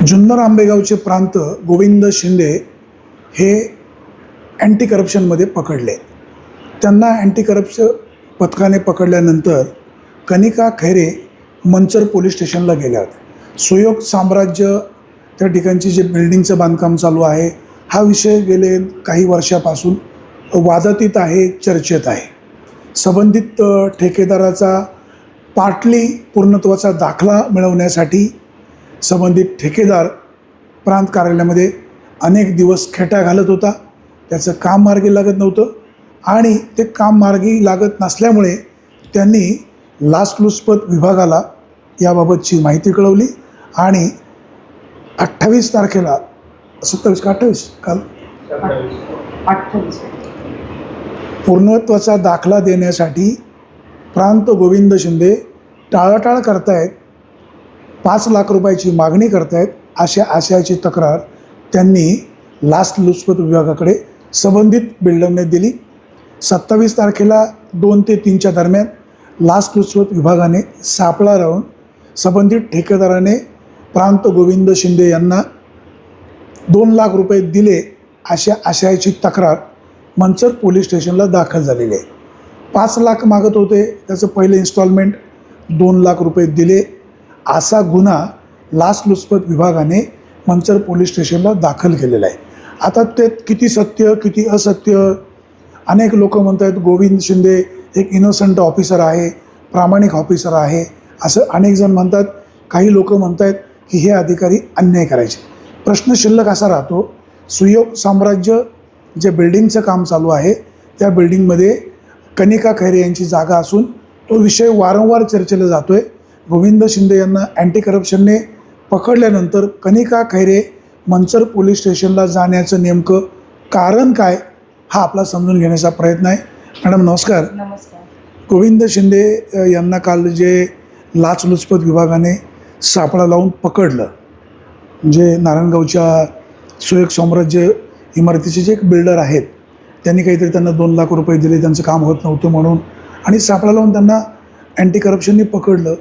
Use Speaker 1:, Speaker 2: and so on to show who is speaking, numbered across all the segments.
Speaker 1: जुन्नर आंबेगावचे प्रांत गोविंद शिंदे हे अँटी करप्शनमध्ये पकडले. त्यांना अँटी करप्शन पथकाने पकडल्यानंतर कनिका खैरे मंचर पोलीस स्टेशनला गेल्या होत्या. सुयोग साम्राज्य त्या ठिकाणची जे बिल्डिंगचं बांधकाम चालू आहे, हा विषय गेले काही वर्षापासून वादातीत आहे, चर्चेत आहे. संबंधित ठेकेदाराचा पाटली पूर्णत्वाचा दाखला मिळवण्यासाठी संबंधित ठेकेदार प्रांत कार्यालयामध्ये अनेक दिवस खेटा घालत होता. त्याचं काम मार्गी लागत नव्हतं आणि ते काम मार्गी लागत नसल्यामुळे त्यांनी लाचलुचपत विभागाला याबाबतची माहिती कळवली आणि 28 तारखेला 27 का 28 काल
Speaker 2: 28
Speaker 1: पूर्णत्वाचा दाखला देण्यासाठी प्रांत गोविंद शिंदे टाळाटाळ करतायत, 5 लाख रुपयाची मागणी करतायत, अशा आशयाची तक्रार त्यांनी लाचलुचपत विभागाकडे संबंधित बिल्डरने दिली. 27 तारखेला 2 ते 3च्या दरम्यान लाचलुचपत विभागाने सापळा लावून संबंधित ठेकेदाराने प्रांत गोविंद शिंदे यांना 2 लाख रुपये दिले अशा आशयाची तक्रार मंचर पोलीस स्टेशनला दाखल झालेली आहे. 5 लाख मागत होते, त्याचं पहिलं इन्स्टॉलमेंट 2 लाख रुपये दिले असा गुन्हा लाचलुचपत विभागाने मंचर पोलीस स्टेशनला दाखल केलेला आहे. आता ते किती सत्य किती असत्य, अनेक लोक म्हणत आहेत गोविंद शिंदे एक इनोसंट ऑफिसर आहे, प्रामाणिक ऑफिसर आहे, असं अनेक जण म्हणतात. काही लोक म्हणत आहेत की हे अधिकारी अन्याय करायचे. प्रश्न शिल्लक असा राहतो, सुयोग साम्राज्य जे बिल्डिंगचं काम चालू आहे त्या बिल्डिंगमध्ये कनिका खैरे यांची जागा असून तो विषय वारंवार चर्चेला जातो आहे. गोविंद शिंदे यांना अँटी करप्शनने पकडल्यानंतर कनिका खैरे मंचर पोलीस स्टेशनला जाण्याचं नेमकं कारण काय, हा आपला समजून घेण्याचा प्रयत्न आहे. मॅडम नमस्कार.
Speaker 2: नमस्कार.
Speaker 1: गोविंद शिंदे यांना काल जे लाचलुचपत विभागाने सापळा लावून पकडलं, म्हणजे नारायणगावच्या सुयोग साम्राज्य इमारतीचे जे एक बिल्डर आहेत, त्यांनी काहीतरी त्यांना 2 लाख रुपये दिले, त्यांचं काम होत नव्हतं म्हणून, आणि सापळा लावून त्यांना अँटी करप्शनने पकडलं.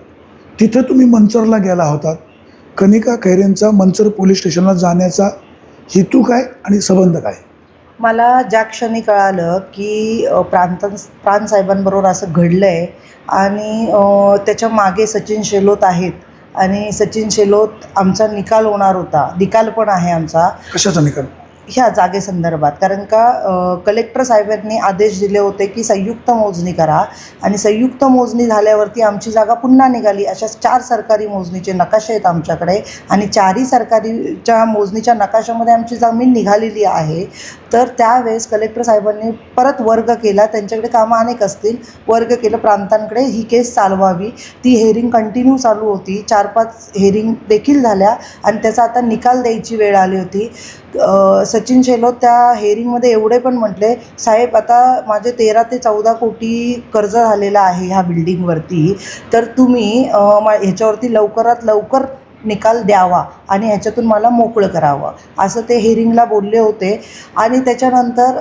Speaker 1: तिथं तुम्ही मंचरला गेला होतात. कनिका खैरेंचा मंचर पोलीस स्टेशनला जाण्याचा हेतू काय आणि संबंध काय?
Speaker 2: मला ज्या क्षणी कळालं की प्रांत साहेबांबरोबर असं घडलं आहे आणि त्याच्या मागे सचिन शेलोत आहेत आणि सचिन शेलोत आमचा निकाल होणार होता, निकाल पण आहे आमचा
Speaker 1: कशाचा निकाल?
Speaker 2: ह्या जागेसंदर्भात. कारण का कलेक्टर साहेबांनी आदेश दिले होते की संयुक्त मोजणी करा आणि संयुक्त मोजणी झाल्यावरती आमची जागा पुन्हा निघाली. अशा 4 सरकारी मोजणीचे नकाशे आहेत आमच्याकडे आणि 4ही सरकारीच्या मोजणीच्या नकाशामध्ये आमची जमीन निघालेली आहे. तर त्यावेळेस कलेक्टर साहेबांनी परत वर्ग केला, त्यांच्याकडे कामं अनेक असतील, वर्ग केलं प्रांतांकडे ही केस चालवावी. ती हेअरिंग कंटिन्यू चालू होती, 4-5 हेअरिंग देखील झाल्या आणि त्याचा आता निकाल द्यायची वेळ आली होती. सचिन शेलोत त्या हेअरिंगमध्ये एवढे पण म्हटले, साहेब आता माझे 13 ते 14 कोटी कर्ज झालेलं आहे ह्या बिल्डिंगवरती, तर तुम्ही ह्याच्यावरती लवकरात लवकर निकाल द्यावा आणि ह्याच्यातून मला मोकळं करावं, असं ते हेअरिंगला बोलले होते. आणि त्याच्यानंतर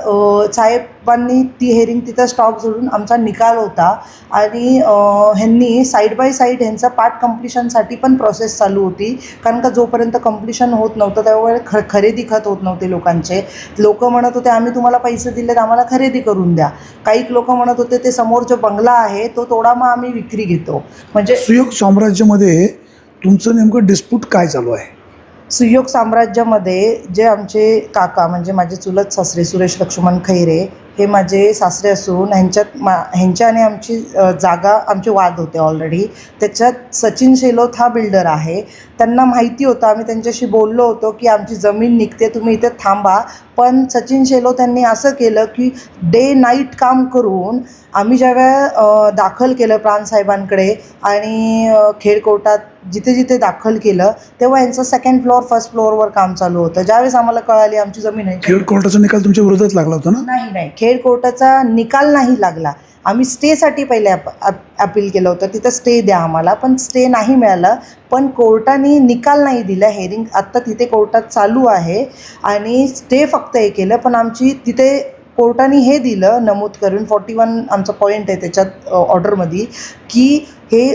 Speaker 2: साहेबांनी ती हेअरिंग तिथं स्टॉप सोडून आमचा निकाल होता आणि ह्यांनी साईड बाय साईड ह्यांचा पार्ट कम्प्लिशनसाठी पण प्रोसेस चालू होती. कारण का जोपर्यंत कम्प्लिशन होत नव्हतं त्यावेळेला खरेदी खत होत नव्हते लोकांचे. लोक म्हणत होते आम्ही तुम्हाला पैसे दिलेत, आम्हाला खरेदी करून द्या. काही लोक म्हणत होते ते समोर जो बंगला आहे तो तोडा, मग आम्ही विक्री घेतो. म्हणजे
Speaker 1: सुयोग साम्राज्यामध्ये तुमचं नेमकं डिस्प्यूट काय चालू आहे?
Speaker 2: सुयोग साम्राज्यामध्ये जे आमचे काका म्हणजे माझे चुलत सासरे सुरेश लक्ष्मण खैरे हे माझे सासरे असून ह्यांच्या आणि आमची जागा आमचे वाद होते ऑलरेडी. त्याच्यात सचिन शेलोत हा बिल्डर आहे, त्यांना माहिती होतं, आम्ही त्यांच्याशी बोललो होतो की आमची जमीन निघते, तुम्ही इथे थांबा. पण सचिन शेलोत त्यांनी असं केलं की डे नाईट काम करून आम्ही ज्यावेळेला दाखल केलं प्रांत साहेबांकडे आणि खेड कोर्टात जिथे जिथे दाखल केलं तेव्हा यांचं 2nd फ्लोअर 1st फ्लोअरवर काम चालू होतं. ज्यावेळेस आम्हाला कळाली आमची जमीन आहे.
Speaker 1: खेड कोर्टाचा निकाल तुमच्या विरोधात लागला होता ना?
Speaker 2: नाही, खेड कोर्टाचा निकाल नाही लागला. आम्ही स्टेसाठी पहिले अपील केलं होतं, तिथं स्टे द्या आम्हाला, पण स्टे नाही मिळालं. पण कोर्टाने निकाल नाही दिला. हेअरिंग आत्ता तिथे कोर्टात चालू आहे आणि स्टे फक्त हे केलं. पण आमची तिथे कोर्टाने हे दिलं नमूद करून 41 आमचा पॉईंट आहे त्याच्यात ऑर्डरमध्ये की हे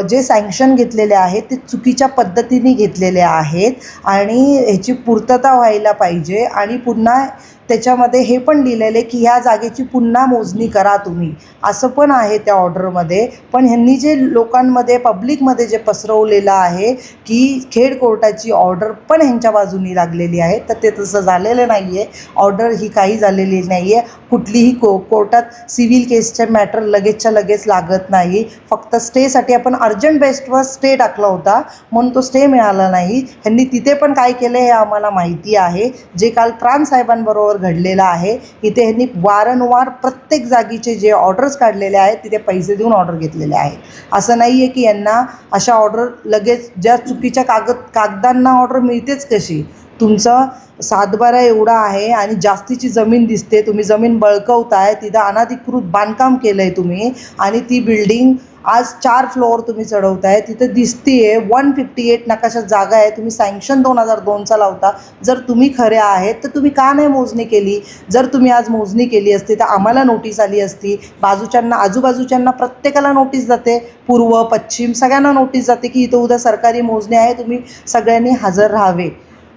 Speaker 2: जे सँक्शन घेतलेले आहेत ते चुकीच्या पद्धतीने घेतलेले आहेत आणि ह्याची पूर्तता व्हायला पाहिजे आणि पुन्हा त्याच्यामध्ये हे पण लिहिलेलं आहे की ह्या जागेची पुन्हा मोजणी करा तुम्ही, असं पण आहे त्या ऑर्डरमध्ये. पण ह्यांनी जे लोकांमध्ये पब्लिकमध्ये जे पसरवलेलं आहे की खेड कोर्टाची ऑर्डर पण ह्यांच्या बाजूनी लागलेली आहे, तर ते तसं झालेलं नाही आहे. ऑर्डर ही काही झालेली नाही आहे. कुठलीही कोर्टात सिव्हिल केसचे मॅटर लगेचच्या लगेच लागत नाही. फक्त स्टेसाठी आपण अर्जंट बेस्टवर स्टे टाकला होता म्हणून तो स्टे मिळाला नाही. ह्यांनी तिथे पण काय केलं हे आम्हाला माहिती आहे, जे काल प्राण साहेबांबरोबर घडलेलं आहे. इथे ह्यांनी वारंवार प्रत्येक जागीचे जे ऑर्डर्स काढलेले आहेत तिथे पैसे देऊन ऑर्डर घेतलेले आहेत. असं नाही आहे की यांना अशा ऑर्डर लगेच ज्या चुकीच्या कागदांना ऑर्डर मिळतेच कशी. तुमचं सातबारा एवढा आहे आणि जास्तीची जमीन दिसते, तुम्ही जमीन बळकवताय, तिथं अनधिकृत बांधकाम केलं आहे तुम्ही आणि ती बिल्डिंग आज 4 फ्लोअर तुम्ही चढवताय, तिथं दिसतीये 158 नकाशात जागा आहे, तुम्ही सँक्शन 2002चा लावता. जर तुम्ही खरे आहेत तर तुम्ही का नाही मोजणी केली? जर तुम्ही आज मोजणी केली असती तर आम्हाला नोटीस आली असती, बाजूच्यांना आजूबाजूच्यांना प्रत्येकाला नोटीस जाते, पूर्व पश्चिम सगळ्यांना नोटीस जाते की इथं उद्या सरकारी मोजणी आहे, तुम्ही सगळ्यांनी हजर राहावे.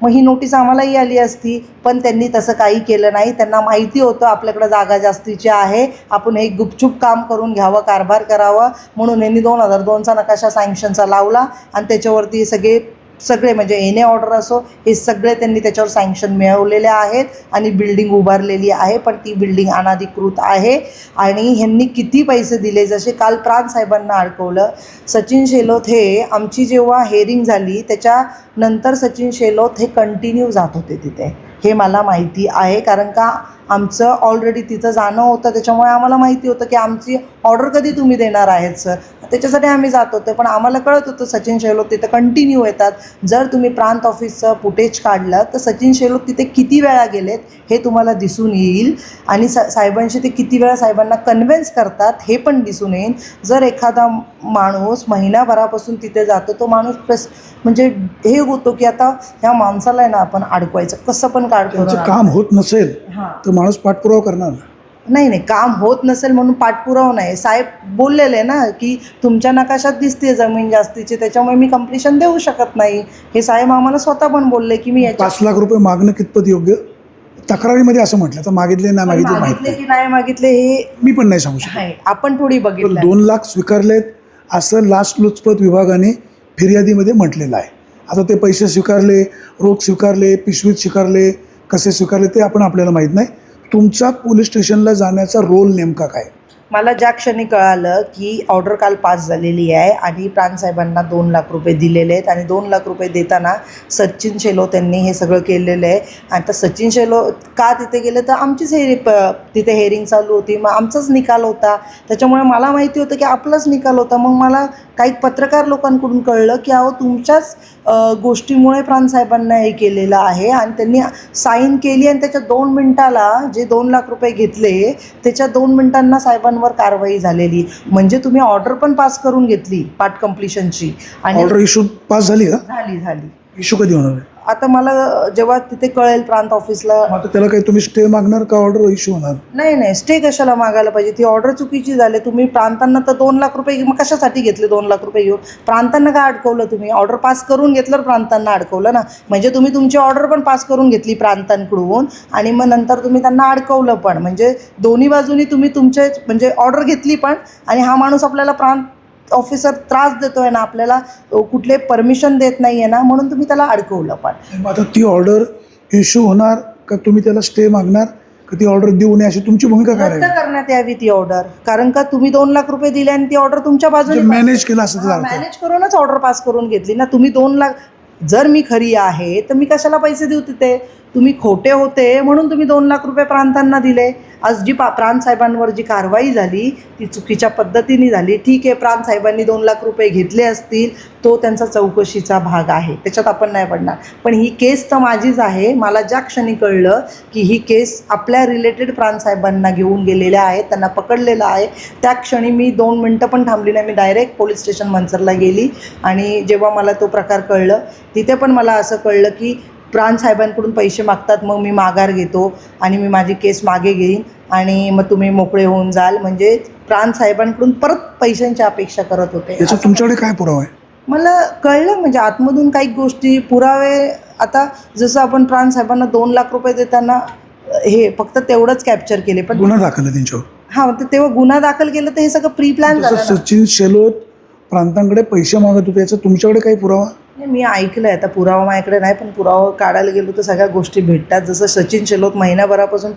Speaker 2: मग ही नोटीस आम्हालाही आली असती, पण त्यांनी तसं काही केलं नाही. त्यांना माहिती होतं आपल्याकडं जागा जास्तीची आहे, आपण हे गुपचूप काम करून घ्यावं, कारभार करावा, म्हणून यांनी 2002चा नकाशा सँक्शनचा लावला आणि त्याच्यावरती सगळे म्हणजे एने ऑर्डर असो हे सगळे त्यांनी त्याच्यावर सँक्शन मिळवलेले आहेत आणि बिल्डिंग उभारलेली आहे. पण ती बिल्डिंग अनधिकृत आहे आणि ह्यांनी किती पैसे दिले, जसे काल प्राण साहेबांना अडकवलं. सचिन शेलोत हे आमची जेव्हा हेअरिंग झाली त्याच्यानंतर सचिन शेलोत हे कंटिन्यू जात होते तिथे, हे मला माहिती आहे. कारण का आमचं ऑलरेडी तिथं जाणं होतं, त्याच्यामुळे आम्हाला माहिती होतं की आमची ऑर्डर कधी तुम्ही देणार आहेत सर, त्याच्यासाठी आम्ही जात होतो. पण आम्हाला कळत होतं सचिन शेलोत तिथं कंटिन्यू येतात. जर तुम्ही प्रांत ऑफिसचं फुटेज काढलं तर सचिन शेलोत तिथे किती वेळा गेलेत हे तुम्हाला दिसून येईल आणि साहेबांशी ते किती वेळा साहेबांना कन्व्हिन्स करतात हे पण दिसून येईल. जर एखादा माणूस महिनाभरापासून तिथे जातो, तो माणूस म्हणजे हे होतो की आता ह्या माणसाला आहे ना आपण अडकवायचं, कसं पण
Speaker 1: त्यांचं काम होत नसेल तर माणूस पाठपुरावा करणार.
Speaker 2: नाही काम होत नसेल म्हणून पाठपुरावा नाही. साहेब बोललेले ना की तुमच्या नकाशात दिसते जमीन जास्तीची, त्याच्यामुळे मी कंप्लिशन देऊ शकत नाही. हे साहेब आम्हाला स्वतः पण बोलले की मी
Speaker 1: 5 लाख रुपये मागणं कितपत योग्य? तक्रारीमध्ये असं म्हटलं तर मागितले नाही मागितले माहिती
Speaker 2: की नाही मागितले हे
Speaker 1: मी पण नाही सांगू शकत.
Speaker 2: आपण थोडी बघितलं.
Speaker 1: 2 लाख स्वीकारलेत असं लाचलुचपत विभागाने फिर्यादीमध्ये म्हटलेलं आहे. आता ते पैसे स्वीकारले, रोख स्वीकारले, पिशवीत स्वीकारले, कसे स्वीकारले ते आपल्याला माहीत नाही. तुमचा पोलीस स्टेशनला जाण्याचा रोल नेमका काय?
Speaker 2: मला ज्या क्षणी कळालं की ऑर्डर काल पास झालेली आहे आणि प्राणसाहेबांना 2 लाख रुपये दिलेले आहेत आणि 2 लाख रुपये देताना सचिन शेलोत यांनी हे सगळं केलेलं आहे. आता सचिन शेलोत का तिथे गेले तर आमचीच तिथे हेअरिंग चालू होती, मग आमचाच निकाल होता, त्याच्यामुळे मला माहिती होतं की आपलाच निकाल होता. मग मला काही पत्रकार लोकांकडून कळलं की अहो तुमच्याच गोष्टीमुळे प्राणसाहेबांना हे केलेलं आहे आणि त्यांनी साईन केली आणि त्याच्या 2 मिनिटाला जे 2 लाख रुपये घेतले त्याच्या 2 मिनिटांना साहेबांवर कारवाई झालेली. म्हणजे तुम्ही ऑर्डर पण पास करून घेतली पार्ट कंप्लिशनची आणि
Speaker 1: ऑर्डर इश्यू पास झाली का?
Speaker 2: झाली.
Speaker 1: इश्यू कधी होणार आहे?
Speaker 2: आता मला जेव्हा तिथे कळेल प्रांत ऑफिसला.
Speaker 1: आता त्याला काही तुम्ही स्टे मागणार का ऑर्डर इश्यू होणार?
Speaker 2: नाही स्टे कशाला मागायला पाहिजे, ती ऑर्डर चुकीची झाली. तुम्ही प्रांतांना तर 2 लाख रुपये मग कशासाठी घेतले? 2 लाख रुपये घेऊन प्रांतांना का अडकवलं? तुम्ही ऑर्डर पास करून घेतलं, प्रांतांना अडकवलं ना. म्हणजे तुम्ही तुमची ऑर्डर पण पास करून घेतली प्रांतांकडून आणि मग नंतर तुम्ही त्यांना अडकवलं पण. म्हणजे दोन्ही बाजूनी तुम्ही तुमचे म्हणजे ऑर्डर घेतली पण आणि हा माणूस आपल्याला प्रांत ऑफिसर त्रास देतोय ना, आपल्याला कुठले परमिशन देत नाही आहे ना, म्हणून तुम्ही त्याला अडकवलं पण.
Speaker 1: आता ती ऑर्डर इश्यू होणार का तुम्ही त्याला स्टे मागणार का ती ऑर्डर देऊ नये अशी तुमची भूमिका काय
Speaker 2: रद्द करण्यात यावी ती ऑर्डर? कारण का तुम्ही 2 लाख रुपये दिले आणि ती ऑर्डर तुमच्या बाजूने
Speaker 1: मॅनेज केलं असं
Speaker 2: मॅनेज करूनच ऑर्डर पास करून घेतली ना तुम्ही. 2 लाख जर मी खरी आहे तर मी कशाला पैसे देऊ तिथे? तुम्ही खोटे होते म्हणून तुम्ही 2 लाख रुपये प्रांतांना दिले. आज जी प्रांत साहेबांवर जी कारवाई झाली ती चुकीच्या पद्धतीने झाली. ठीक आहे, प्रांत साहेबांनी 2 लाख रुपये घेतले असतील, तो त्यांचा चौकशीचा भाग आहे, त्याच्यात आपण नाही पडणार. पण ही केस तर माझीच आहे. मला ज्या क्षणी कळलं की ही केस आपल्या रिलेटेड प्रांत साहेबांना घेऊन गेलेल्या आहेत, त्यांना पकडलेलं आहे, त्या क्षणी मी 2 मिनटं पण थांबली नाही. मी डायरेक्ट पोलीस स्टेशन मंचरला गेली आणि जेव्हा मला तो प्रकार कळलं तिथे पण मला असं कळलं की प्राण साहेबांकडून पैसे मागतात, मग मी माघार घेतो आणि मी माझी केस मागे घेईन आणि मग तुम्ही मोकळे होऊन जाल, म्हणजे प्राण साहेबांकडून परत पैशांची अपेक्षा करत होते.
Speaker 1: याचा तुमच्याकडे काय पुरावा आहे?
Speaker 2: मला कळलं म्हणजे आतमधून काही गोष्टी पुरावे. आता जसं आपण प्राण साहेबांना 2 लाख रुपये देताना हे फक्त तेवढंच कॅप्चर केले, पण
Speaker 1: गुन्हा दाखल आहे त्यांच्यावर.
Speaker 2: हां, तर तेव्हा गुन्हा दाखल केलं तर हे सगळं प्री प्लॅन झालं
Speaker 1: जसं
Speaker 2: ना.
Speaker 1: सचिन शेलोत प्रांतांकडे पैसे मागत होते, याचा तुमच्याकडे काही पुरावा?
Speaker 2: नाही, मी ऐकलंय. आता पुरावा माझ्याकडे नाही, पण पुरावा काढायला गेलो तर सगळ्या गोष्टी भेटतात. जसं सचिन शेलोत महिनाभरापासून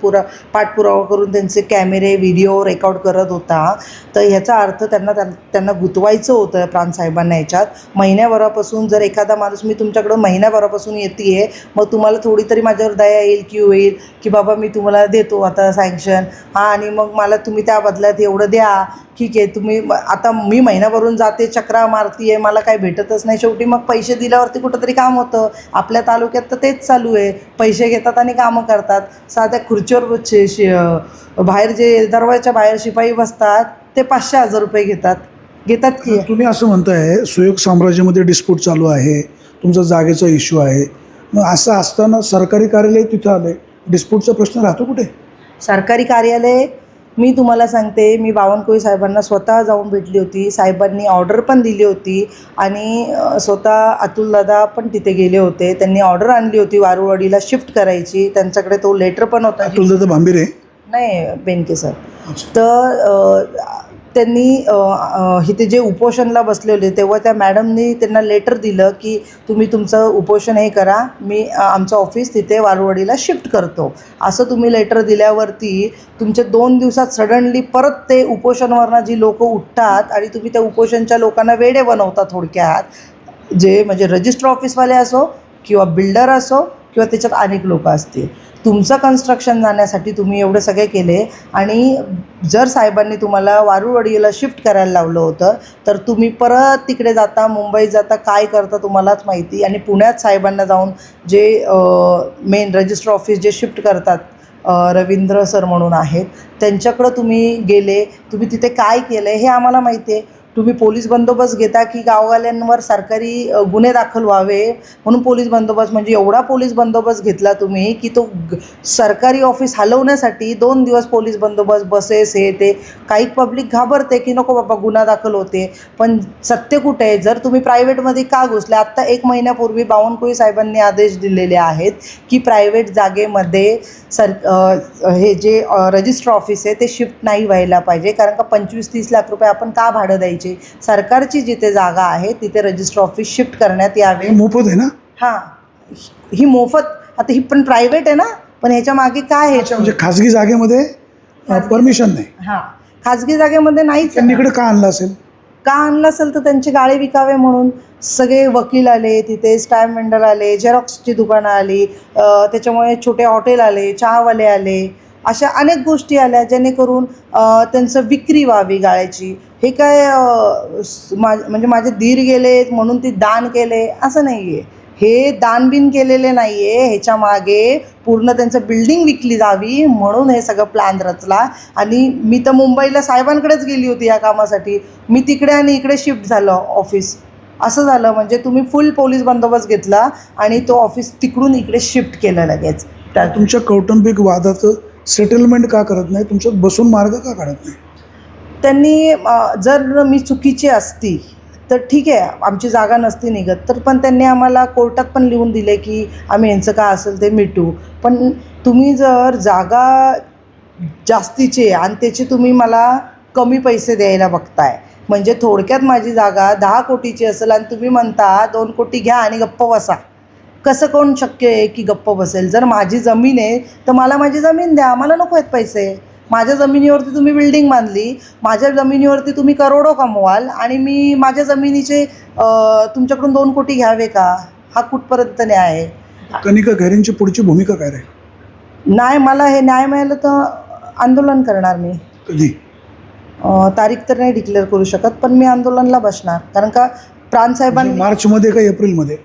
Speaker 2: पाठपुरावा करून त्यांचे कॅमेरे व्हिडिओ रेकॉर्ड करत होता, तर ह्याचा अर्थ त्यांना गुंतवायचं होतं प्राणसाहेबांना याच्यात. महिन्याभरापासून जर एखादा माणूस, मी तुमच्याकडं महिन्याभरापासून येते, मग तुम्हाला थोडी तरी माझ्यावर दया येईल की होईल की बाबा मी तुम्हाला देतो आता सँक्शन, हां, आणि मग मला तुम्ही त्या बदल्यात एवढं द्या, ठीक आहे. तुम्ही आता मी महिनाभरून जाते, चक्रा मारती आहे, मला काही भेटतच नाही. शेवटी मग पैसे दिल्यावरती कुठंतरी काम होतं. आपल्या तालुक्यात तर तेच चालू आहे, पैसे घेतात आणि कामं करतात. साध्या खुर्चीवर बाहेर जे दरवाजाच्या बाहेर शिपाई बसतात ते 500,000 रुपये घेतात की.
Speaker 1: तुम्ही असं म्हणताय सुयोग साम्राज्यामध्ये डिस्प्यूट चालू आहे, तुमचा जागेचा इश्यू आहे, मग असं असताना सरकारी कार्यालय तिथं आलंय, डिस्प्यूटचा प्रश्न राहतो कुठे?
Speaker 2: सरकारी कार्यालय, मी तुम्हाला सांगते, मी बावनकुळे साहेबांना स्वतः जाऊन भेटली होती. साहेबांनी ऑर्डर पण दिली होती आणि स्वतः अतुलदादा पण तिथे गेले होते. त्यांनी ऑर्डर आणली होती वारुवाडीला शिफ्ट करायची. त्यांच्याकडे तो लेटर पण होता.
Speaker 1: अतुलदादा भांबिरे?
Speaker 2: नाही, बेनके सर. तर त्यांनी इथे जे उपोषणला बसले होते तेव्हा त्या मॅडमनी त्यांना लेटर दिलं की तुम्ही तुमचं उपोषण हे करा, मी आमचं ऑफिस तिथे वारुवाडीला शिफ्ट करतो. असं तुम्ही लेटर दिल्यावरती तुमचे 2 दिवसात सडनली परत ते उपोषणवरनं जी लोकं उठतात आणि तुम्ही त्या उपोषणच्या लोकांना वेडे बनवता थोडक्यात. जे म्हणजे रजिस्टर ऑफिसवाले असो किंवा बिल्डर असो किंवा त्याच्यात अनेक लोकं असतील. तुमचं कन्स्ट्रक्शन जाण्यासाठी तुम्ही एवढे सगळे केले आणि जर साहेबांनी तुम्हाला वारुवाडीला शिफ्ट करायला लावलं होतं तर तुम्ही परत तिकडे जाता, मुंबईत जाता, काय करता तुम्हालाच माहिती. आणि पुण्यात साहेबांना जाऊन जे मेन रजिस्टर ऑफिस जे शिफ्ट करतात, रवींद्र सर म्हणून आहेत, त्यांच्याकडं तुम्ही गेले, तुम्ही तिथे काय केलं हे आम्हाला माहिती आहे. तुम्ही पोलीस बंदोबस्त घेता की गाववाल्यांवर सरकारी गुन्हे दाखल व्हावे म्हणून पोलीस बंदोबस्त, म्हणजे एवढा पोलीस बंदोबस्त घेतला तुम्ही की तो सरकारी ऑफिस हलवण्यासाठी 2 दिवस पोलीस बंदोबस्त, बसेस, हे ते. काही पब्लिक घाबरते की नको बाबा गुन्हा दाखल होते, पण सत्य कुठे आहे? जर तुम्ही प्रायव्हेटमध्ये का घुसले? आत्ता 1 महिन्यापूर्वी बावनकुळे साहेबांनी आदेश दिलेले आहेत की प्रायव्हेट जागेमध्ये हे जे रजिस्टर ऑफिस आहे ते शिफ्ट नाही व्हायला पाहिजे, कारण का 25-30 लाख रुपये आपण का भाडं द्यायचे? सरकारची जिथे जागा आहे तिथे रजिस्टर ऑफिस शिफ्ट करण्यात यावे.
Speaker 1: मोफत आहे ना?
Speaker 2: हां, ही मोफत. आता ही पण प्रायव्हेट आहे ना, पण ह्याच्या मागे काय आहे?
Speaker 1: म्हणजे खाजगी जागेमध्ये परमिशन नाही.
Speaker 2: हां, खाजगी जागेमध्ये नाहीच.
Speaker 1: त्यांनी इकडे का आणलं असेल?
Speaker 2: का आणलं असेल तर त्यांचे गाळे विकावे म्हणून. सगळे वकील आले तिथे, स्टॅम्प वेंडर आले, झेरॉक्सची दुकानं आली, त्याच्यामुळे छोटे हॉटेल आले, चहावाले आले, अशा अनेक गोष्टी आल्या जेणेकरून त्यांचं विक्री व्हावी गाळ्याची. हे काय म्हणजे माझे दीर गेले म्हणून ते दान केले असं नाही आहे. हे दानबिन केलेले नाही आहे, ह्याच्या मागे पूर्ण त्यांचं बिल्डिंग विकली जावी म्हणून हे सगळं प्लॅन रचला. आणि मी तर मुंबईला साहेबांकडेच गेली होती या कामासाठी. मी तिकडे आणि इकडे शिफ्ट झालं ऑफिस, असं झालं. म्हणजे तुम्ही फुल पोलीस बंदोबस्त घेतला आणि तो ऑफिस तिकडून इकडे शिफ्ट केलं लगेच.
Speaker 1: तुमच्या कौटुंबिक वादाचं सेटलमेंट का करत नाही? तुमच्यात बसून मार्ग का काढत नाही?
Speaker 2: त्यांनी जर मी चुकीची असती तर ठीक आहे, आमची जागा नसती निघत, तर पण त्यांनी आम्हाला कोर्टात पण लिहून दिले की आम्ही यांचं का असेल ते मिटू. पण तुम्ही जर जागा जास्तीची आणि त्याचे तुम्ही मला कमी पैसे द्यायला बघताय, म्हणजे थोडक्यात माझी जागा 10 कोटीची असेल आणि तुम्ही म्हणता 2 कोटी घ्या आणि गप्प बसा. कसं कोण शक्य आहे की गप्प बसेल? जर माझी जमीन आहे तर मला माझी जमीन द्या, मला नको आहेत पैसे. माझ्या जमिनीवरती तुम्ही बिल्डिंग बांधली, माझ्या जमिनीवरती तुम्ही करोडो कमवाल आणि मी माझ्या जमिनीचे तुमच्याकडून 2 कोटी घ्यावे का? हा कुठपर्यंत न्याय आहे?
Speaker 1: कनिका खैरेंची पुढची भूमिका काय राहील?
Speaker 2: नाही, मला हे न्याय मिळालं तर आंदोलन करणार मी.
Speaker 1: कधी?
Speaker 2: तारीख तर नाही डिक्लेअर करू शकत, पण मी आंदोलनला बसणार. कारण का प्राणसाहेबांनी
Speaker 1: मार्चमध्ये का एप्रिलमध्ये?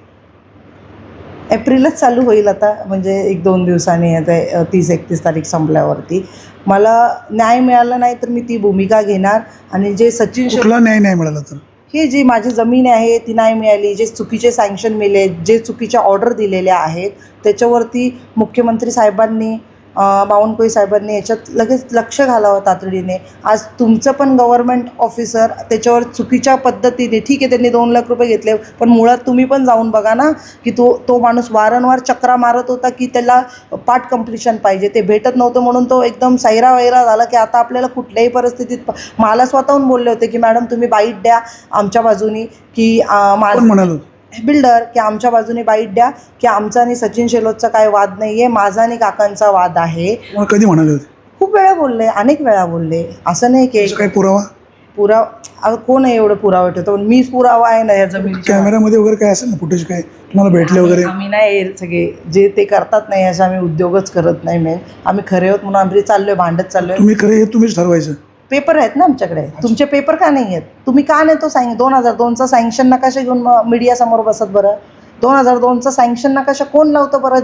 Speaker 2: एप्रिलच चालू होईल आता, म्हणजे 1-2 दिवसांनी. आता 30-31 तारीख संपल्यावरती मला न्याय मिळाला नाही तर मी ती भूमिका घेणार. आणि जे सचिन
Speaker 1: कुठला न्याय नाही मिळाला तर?
Speaker 2: ही जी माझी जमीन आहे ती नाही मिळाली, जे चुकीचे सँक्शन मिळाले, जे चुकीच्या ऑर्डर दिलेल्या आहेत त्याच्यावरती मुख्यमंत्री साहेबांनी बावनकुळे साहेबांनी याच्यात लगेच लक्ष घालावं तातडीने. आज तुमचं पण गव्हर्नमेंट ऑफिसर त्याच्यावर चुकीच्या पद्धतीने, ठीक आहे त्यांनी 2 लाख रुपये घेतले, पण मुळात तुम्ही पण जाऊन बघा ना की तो माणूस वारंवार चक्रा मारत होता की त्याला पार्ट कंप्लिशन पाहिजे, ते भेटत नव्हतं म्हणून तो एकदम सैरा वैरा झाला की आता आपल्याला कुठल्याही परिस्थितीत मला स्वतःहून बोलले होते की मॅडम तुम्ही बाईट द्या आमच्या बाजूनी की
Speaker 1: कोण म्हणालो?
Speaker 2: बिल्डर की आमच्या बाजूने बाईट द्या की आमचा आणि सचिन शेलोतचा काय वाद नाही आहे, माझा आणि काकांचा वाद आहे.
Speaker 1: तुम्हाला कधी म्हणाले होते?
Speaker 2: खूप वेळा बोलले, अनेक वेळा बोलले. असं नाही की
Speaker 1: काय पुरावा
Speaker 2: कोण आहे एवढं पुरावा ठेवतो, मीच पुरावा आहे ना या जमिनीच्या.
Speaker 1: कॅमेऱ्यामध्ये वगैरे काय असेल ना, फुटेज काय तुम्हाला भेटले वगैरे?
Speaker 2: आम्ही नाही सगळे जे ते करतात नाही असं आम्ही उद्योगच करत नाही. मेन आम्ही खरे आहोत म्हणून आम्ही चाललोय, भांडत चाललोय.
Speaker 1: तुम्ही खरे हे तुम्हीच ठरवायचं.
Speaker 2: पेपर आहेत ना आमच्याकडे, तुमचे पेपर का नाही आहेत? तुम्ही का नाही तो 2002चा सँक्शन नकाशा घेऊन मीडियासमोर बसत बरं? 2002चा सँक्शन नकाशा कोण लावतं बरं?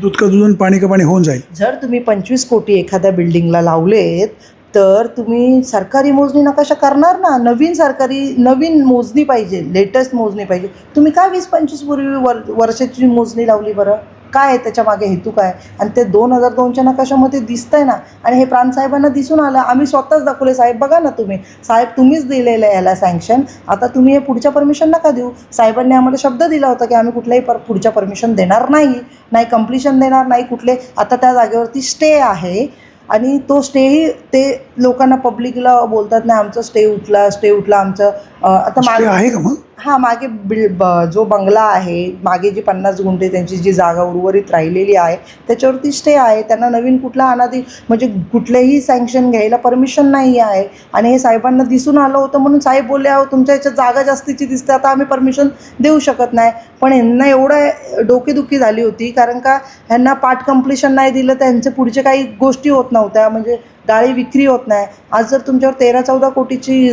Speaker 1: दूध का दूध पाणी का पाणी होऊन जाईल.
Speaker 2: जर तुम्ही 25 कोटी एखाद्या बिल्डिंगला लावलेत तर तुम्ही सरकारी मोजणी नकाशा करणार ना. नवीन मोजणी पाहिजे, लेटेस्ट मोजणी पाहिजे. तुम्ही का 20-25 वर्षाची मोजणी लावली बरं? काय आहे त्याच्या मागे हेतू काय? आणि ते 2002च्या नकाशामध्ये दिसतंय ना. आणि हे प्रांतसाहेबांना दिसून आलं, आम्ही स्वतःच दाखवले. साहेब बघा ना तुम्हीच दिलेलं आहे याला सँक्शन, आता तुम्ही हे पुढच्या परमिशन नका देऊ. साहेबांनी आम्हाला शब्द दिला होता की आम्ही कुठल्याही पुढच्या परमिशन देणार नाही कंप्लिशन देणार नाही कुठले. आता त्या जागेवरती स्टे आहे आणि तो स्टेही ते लोकांना पब्लिकला बोलतात नाही आमचा स्टे उठला आमचं. आता मागे
Speaker 1: आहे का मग?
Speaker 2: हां, मागे जो बंगला आहे, मागे जी 50 गुंठे त्यांची जी जागा उर्वरित राहिलेली आहे त्याच्यावरती स्टे आहे. त्यांना नवीन कुठला म्हणजे कुठलेही सँक्शन घ्यायला परमिशन नाही आहे. आणि हे साहेबांना दिसून आलं होतं म्हणून साहेब बोलले अहो तुमच्या याच्यात जागा जास्तीची दिसते, आता आम्ही परमिशन देऊ शकत नाही. पण ह्यांना एवढं डोकेदुखी झाली होती कारण का ह्यांना पार्ट कंप्लिशन नाही दिलं तर ह्यांचे पुढचे काही गोष्टी होत नव्हत्या, म्हणजे गाळी विक्री होत नाही. आज जर तुमच्यावर 13-14 कोटीची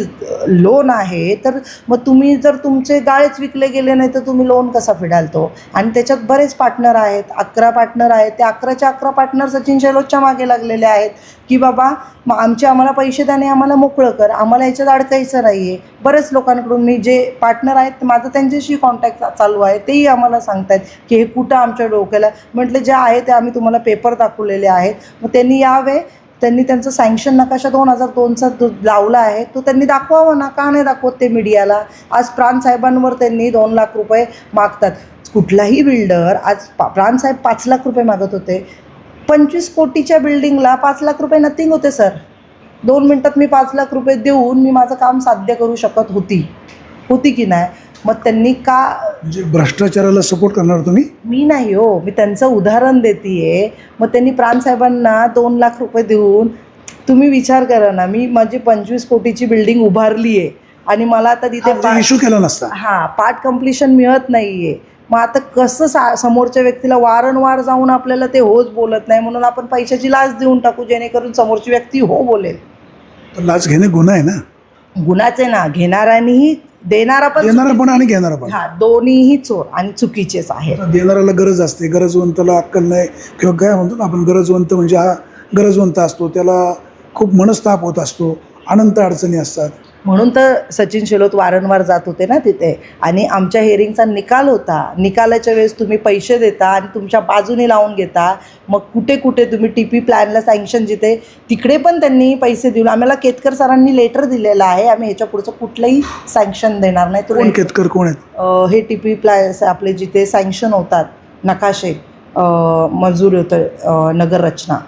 Speaker 2: लोन आहे तर मग तुम्ही जर तुमचे गाळेच विकले गेले नाही तर तुम्ही लोन कसा फेडाल तो? आणि त्याच्यात बरेच पार्टनर आहेत, 11 पार्टनर आहेत. ते 11च्या 11 पार्टनर सचिन शेलोतच्या मागे लागलेले आहेत की बाबा आम्हाला पैसे द्याने आम्हाला मोकळं कर, आम्हाला याच्यात अडकायचं नाही आहे. बरेच लोकांकडून मी जे पार्टनर आहेत माझं त्यांच्याशी कॉन्टॅक्ट चालू आहे, तेही आम्हाला सांगतायत की हे कुठं आमच्या डोक्याला. म्हटलं जे आहे ते आम्ही तुम्हाला पेपर दाखवलेले आहेत, मग त्यांनी यावे. त्यांनी त्यांचं सँक्शन नकाशा 2002चा लावला आहे तो त्यांनी दाखवावा ना. का नाही दाखवत ते मीडियाला? आज प्रांतसाहेबांवर त्यांनी 2 लाख रुपये मागतात. कुठलाही बिल्डर आज प्रांतसाहेब 5 लाख रुपये मागत होते. 25 कोटीच्या बिल्डिंगला 5 लाख रुपये नथिंग होते सर. 2 मिनटात मी 5 लाख रुपये देऊन मी माझं काम साध्य करू शकत होती की नाही? मग त्यांनी का
Speaker 1: म्हणजे भ्रष्टाचाराला सपोर्ट करणार तुम्ही?
Speaker 2: मी नाही हो, मी त्यांचं उदाहरण देते. मग त्यांनी प्रांतसाहेबांना 2 लाख रुपये देऊन तुम्ही विचार करा ना, मी माझी 25 कोटीची बिल्डिंग उभारली आहे आणि मला आता तिथे
Speaker 1: इश्यू केला नसता.
Speaker 2: पार्ट कंप्लिशन मिळत नाही आहे. मग आता कसं समोरच्या व्यक्तीला वारंवार जाऊन आपल्याला ते होच बोलत नाही म्हणून आपण पैशाची लाच देऊन टाकू जेणेकरून समोरची व्यक्ती हो बोलेल.
Speaker 1: पण लाच घेणे गुन्हा आहे ना?
Speaker 2: गुन्हाच आहे ना. घेणाऱ्यानेही देणारा पण आणि घेणारा पण, दोन्हीही चोर आणि चुकीचेच आहे.
Speaker 1: देणाऱ्याला गरज असते, गरजवंताला अक्कल नाही. किंवा काय म्हणतो ना आपण, गरजवंत म्हणजे हा गरजवंत असतो, त्याला खूप मनस्ताप होत असतो, अनंत अडचणी असतात.
Speaker 2: म्हणून तर सचिन शेलोत वारंवार जात होते ना तिथे. आणि आमच्या हिअरिंगचा निकाल होता. निकालाच्या वेळेस तुम्ही पैसे देता आणि तुमच्या बाजूने लावून घेता. मग कुठे तुम्ही TP प्लॅनला सँक्शन जिथे तिकडे पण त्यांनी पैसे देऊन आम्हाला केतकर सरांनी लेटर दिलेलं आहे आम्ही ह्याच्या पुढचं कुठलंही सँक्शन देणार नाही.
Speaker 1: कोण केतकर कोण आहेत?
Speaker 2: हे TP प्लॅन आपले जिथे सँक्शन होतात नकाशे मंजूर होतं नगर रचना,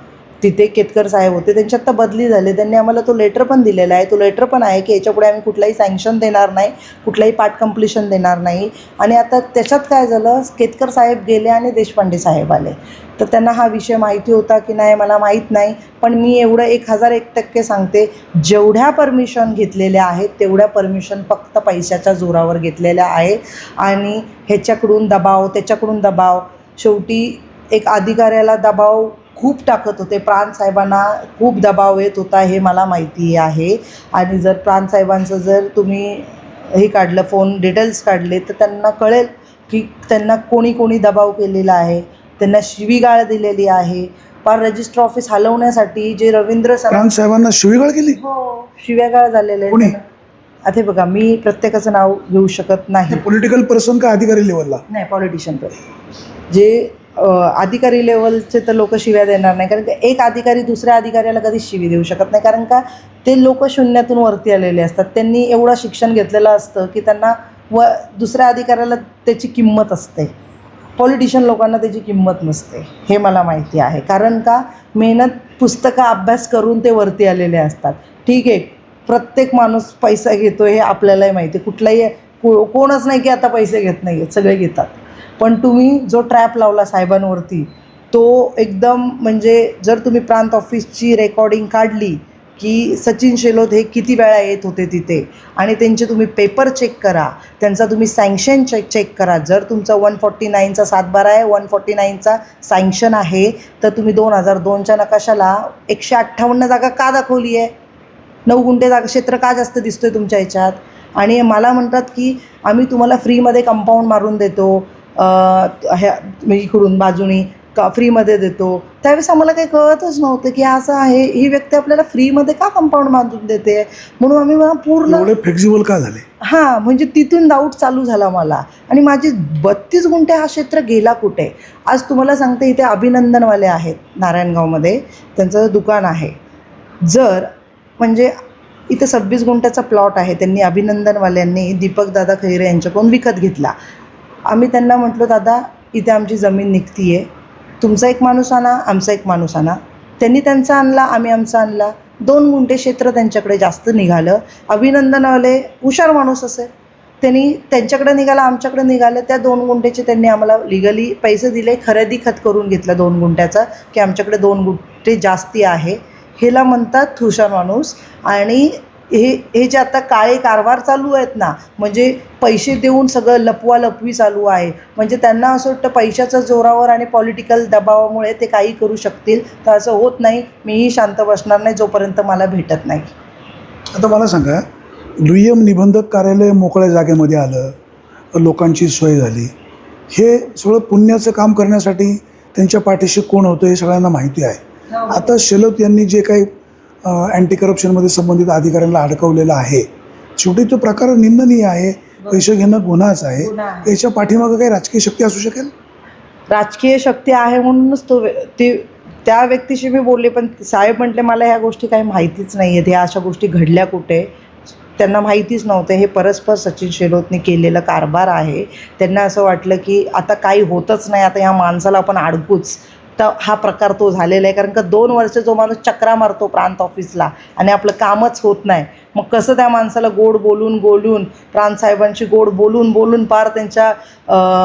Speaker 2: तिथे केतकर साहेब होते. त्यांची आत्ता बदली झाली. त्यांनी आम्हाला तो लेटर पण दिलेला आहे. तो लेटर पण आहे की याच्यापुढे आम्ही कुठलाही सँक्शन देणार नाही, कुठलाही पार्ट कंप्लिशन देणार नाही. आणि आता त्याच्यात काय झालं, केतकर साहेब गेले आणि देशपांडे साहेब आले. तर त्यांना हा विषय माहिती होता की नाही मला माहीत नाही. पण मी एवढं 1001% सांगते, जेवढ्या परमिशन घेतलेल्या आहेत तेवढ्या परमिशन फक्त पैशाच्या जोरावर घेतलेल्या आहेत. आणि ह्याच्याकडून दबाव त्याच्याकडून दबाव, शेवटी एक अधिकाऱ्याला दबाव खूप टाकत होते. प्रांतसाहेबांना खूप दबाव येत होता हे मला माहिती आहे. आणि जर प्रांतसाहेबांचं जर तुम्ही हे काढलं, फोन डिटेल्स काढले तर त्यांना कळेल की त्यांना कोणी दबाव केलेला आहे, त्यांना शिवीगाळ दिलेली आहे. पार रजिस्टर ऑफिस हलवण्यासाठी जे रवींद्र सर
Speaker 1: प्रांतसाहेबांना शिवीगाळ केली?
Speaker 2: हो, शिवीगाळ झालेले आता हे बघा, मी प्रत्येकाचं नाव घेऊ शकत नाही.
Speaker 1: पॉलिटिकल पर्सन का अधिकारी लेवलला?
Speaker 2: नाही, पॉलिटिशियन जे अधिकारी लेवलचे तर लोक शिव्या देणार नाही, कारण की एक अधिकारी दुसऱ्या अधिकाऱ्याला कधीच शिवी देऊ शकत नाही, कारण का ते लोक शून्यातून वरती आलेले असतात. त्यांनी एवढं शिक्षण घेतलेलं असतं की त्यांना दुसऱ्या अधिकाऱ्याला त्याची किंमत असते. पॉलिटिशियन लोकांना त्याची किंमत नसते, हे मला माहिती आहे. कारण का मेहनत, पुस्तकं अभ्यास करून ते वरती आलेले असतात. ठीक आहे, प्रत्येक माणूस पैसा घेतो हे आपल्यालाही माहिती आहे. कुठलाही कोणच नाही की आता पैसे घेत नाही आहेत, सगळे घेतात. पण तुम्ही जो ट्रॅप लावला साहेबांवरती तो एकदम, म्हणजे जर तुम्ही प्रांत ऑफिसची रेकॉर्डिंग काढली की सचिन शेलोत हे किती वेळा येत होते तिथे, आणि त्यांचे तुम्ही पेपर चेक करा, त्यांचा तुम्ही सँक्शन चेक करा. जर तुमचा 149चा 7/12 आहे, 149चा सँक्शन आहे, तर तुम्ही 2002च्या नकाशाला 158 जागा का दाखवली आहे? 9 गुंठे जागा क्षेत्र का जास्त दिसतोय तुमच्या ह्याच्यात? आणि मला म्हणतात की आम्ही तुम्हाला फ्रीमध्ये कंपाऊंड मारून देतो, ह्या इकडून बाजूनी फ्रीमध्ये देतो. त्यावेळेस आम्हाला काही कळतच नव्हतं की असं आहे, ही व्यक्ती आपल्याला फ्रीमध्ये का कंपाऊंड बांधून देते. म्हणून आम्ही पूर्ण
Speaker 1: एवढे फ्लेक्झिबल का झाले?
Speaker 2: हां, म्हणजे तिथून डाऊट चालू झाला मला. आणि माझी 32 गुंठे हा क्षेत्र गेला कुठे? आज तुम्हाला सांगते, इथे अभिनंदनवाले आहेत नारायणगावमध्ये, त्यांचं दुकान आहे. जर म्हणजे इथं 26 गुंठ्याचा प्लॉट आहे, त्यांनी अभिनंदनवाल्यांनी दीपकदादा खैरे यांच्याकडून विकत घेतला. आम्ही त्यांना म्हटलो, दादा इथे आमची जमीन निघती आहे, तुमचा एक माणूस आणा, आमचा एक माणूस आणा. त्यांनी त्यांचा आणला, आम्ही आमचा आणला. 2 गुंठे क्षेत्र त्यांच्याकडे जास्त निघालं. अभिनंदनवाले हुशार माणूस असेल, त्यांनी त्यांच्याकडे निघालं, आमच्याकडे निघालं. त्या 2 गुंठ्याचे त्यांनी आम्हाला लिगली पैसे दिले, खरेदी खत करून घेतलं 2 गुंठ्याचा, की आमच्याकडे 2 गुंठे जास्ती आहे. हेला म्हणतात हुशार माणूस. आणि हे जे आता काळे कारभार चालू आहेत ना, म्हणजे पैसे देऊन सगळं लपवालपवी चालू आहे. म्हणजे त्यांना असं वाटतं पैशाच्या जोरावर आणि पॉलिटिकल दबावामुळे ते काही करू शकतील. तर असं होत नाही. मीही शांत बसणार नाही जोपर्यंत मला भेटत नाही.
Speaker 1: आता मला सांगा, दुय्यम निबंधक कार्यालय मोकळ्या जागेमध्ये आलं, लोकांची सोय झाली, हे सगळं पुण्याचं काम करण्यासाठी त्यांच्या पाठीशी कोण होतं हे सगळ्यांना माहिती आहे. आता शेलोत यांनी जे काही अँटी करप्शनमध्ये संबंधित अधिकाऱ्यांना अडकवलेलं आहे, शेवटी तो प्रकार निंदनीय आहे. पैसे घेणं गुन्हाच आहे. याच्या पाठीमागं काही राजकीय शक्ती असू शकेल?
Speaker 2: राजकीय शक्ती आहे म्हणूनच त्या व्यक्तीशी मी बोलले, पण साहेब म्हटले मला ह्या गोष्टी काही माहितीच नाही आहेत, ह्या अशा गोष्टी घडल्या कुठे, त्यांना माहितीच नव्हतं. हे परस्पर सचिन शेलोतने केलेलं कारभार आहे. त्यांना असं वाटलं की आता काही होतच नाही, आता ह्या माणसाला आपण अडकूच. तर हा प्रकार तो झालेला आहे. कारण का 2 वर्ष जो माणूस चक्रा मारतो प्रांत ऑफिसला आणि आपलं कामच होत नाही, मग कसं त्या माणसाला गोड बोलून प्रांत साहेबांशी गोड बोलून पार त्यांच्या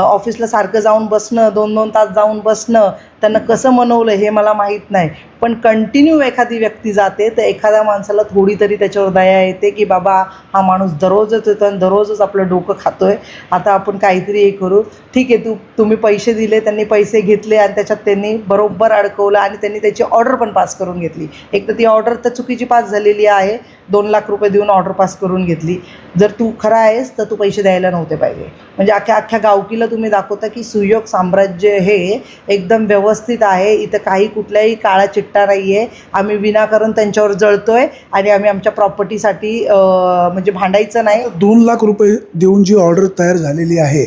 Speaker 2: ऑफिसला सारखं जाऊन बसणं, 2-2 तास जाऊन बसणं, त्यांना कसं मनवलं हे मला माहीत नाही. पण कंटिन्यू एखादी व्यक्ती जाते तर एखाद्या माणसाला थोडी तरी त्याच्यावर दया येते की बाबा हा माणूस दररोजच येतो आणि दररोजच आपलं डोकं खातोय, आता आपण काहीतरी हे करू. ठीक आहे, तुम्ही पैसे दिले, त्यांनी पैसे घेतले आणि त्याच्यात त्यांनी बरोबर अडकवलं आणि त्यांनी त्याची ऑर्डर पण पास करून घेतली. एक तर ती ऑर्डर तर चुकीची पास झालेली आहे, 2 लाख रुपये देऊन ऑर्डर पास करून घेतली. जर तू खरा आहेस तर तू पैसे द्यायला नव्हते पाहिजे. म्हणजे अख्ख्या गावकीला तुम्ही दाखवता की सुयोग साम्राज्य हे एकदम व्यवस्थित आहे, इथं काही कुठल्याही काळा चिट्टा नाही आहे, आम्ही विनाकारण त्यांच्यावर जळतोय आणि आम्ही आमच्या प्रॉपर्टीसाठी म्हणजे भांडायचं नाही.
Speaker 1: 2 लाख रुपये देऊन जी ऑर्डर तयार झालेली आहे,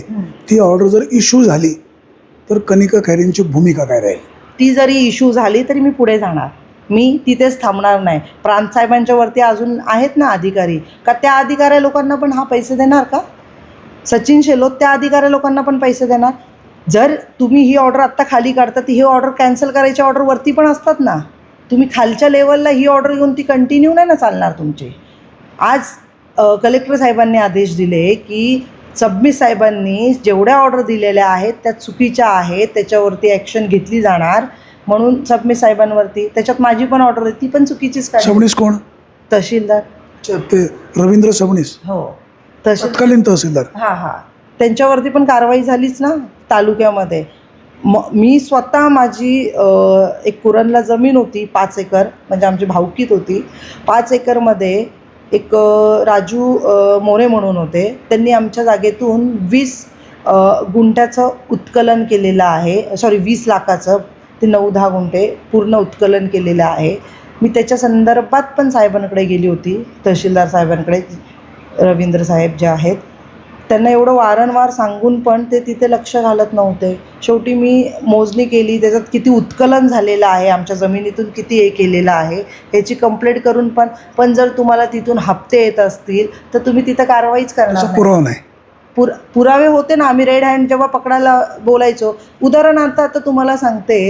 Speaker 1: ती ऑर्डर जर इश्यू झाली तर कनिका खैरेंची भूमिका काय राहील?
Speaker 2: ती जरी इश्यू झाली तरी मी पुढे जाणार, मी तिथेच थांबणार नाही. प्रांत साहेबांच्या वरती अजून आहेत ना अधिकारी, का त्या अधिकारी लोकांना पण हा पैसे देणार का? सचिन शेलोत त्या अधिकारी लोकांना पण पैसे देणार? जर तुम्ही ही ऑर्डर आत्ता खाली काढता, ती ही ऑर्डर कॅन्सल करायची ऑर्डर वरती पण असतात ना. तुम्ही खालच्या लेवलला ही ऑर्डर घेऊन ती कंटिन्यू नाही ना चालणार तुमची. आज कलेक्टर साहेबांनी आदेश दिले की सबनीस साहेबांनी जेवढ्या ऑर्डर दिलेल्या आहेत त्या चुकीच्या आहेत, त्याच्यावरती ॲक्शन घेतली जाणार. म्हणून सबनीस साहेबांवरती, त्याच्यात माझी पण ऑर्डर आहे, ती पण चुकीचीच काढली.
Speaker 1: सबनीस कोण?
Speaker 2: तहसीलदार.
Speaker 1: ते रवींद्र सबनीस,
Speaker 2: हो,
Speaker 1: तत्कालीन तहसीलदार.
Speaker 2: हां, त्यांच्यावरती पण कारवाई झालीच ना तालुक्यामध्ये. मी स्वतः माझी एक कुरणला जमीन होती 5 एकर, म्हणजे आमची भाऊकीत होती. 5 एकरमध्ये एक राजू मोरे म्हणून होते, त्यांनी आमच्या जागेतून 20 गुंठ्याचं उत्कलन केलेलं आहे. 20 लाखाचं, ते 9-10 गुंठे पूर्ण उत्कलन केलेलं आहे. मी त्याच्या संदर्भात पण साहेबांकडे गेली होती, तहसीलदार साहेबांकडे. रवींद्र साहेब जे आहेत, त्यांना एवढं वारंवार सांगून पण ते तिथे लक्ष घालत नव्हते. शेवटी मी मोजणी केली, त्याच्यात किती उत्खनन झालेलं आहे, आमच्या जमिनीतून किती हे केलेलं आहे याची कंप्लेंट करून पण जर तुम्हाला तिथून हप्ते येत असतील तर तुम्ही तिथं कारवाईच करणार
Speaker 1: त्याचा
Speaker 2: नाही.
Speaker 1: पुरावा नाही.
Speaker 2: पुरावे होते ना, आम्ही रेड हँड जेव्हा पकडायला बोलायचो. उदाहरणार्थ आता तुम्हाला सांगते,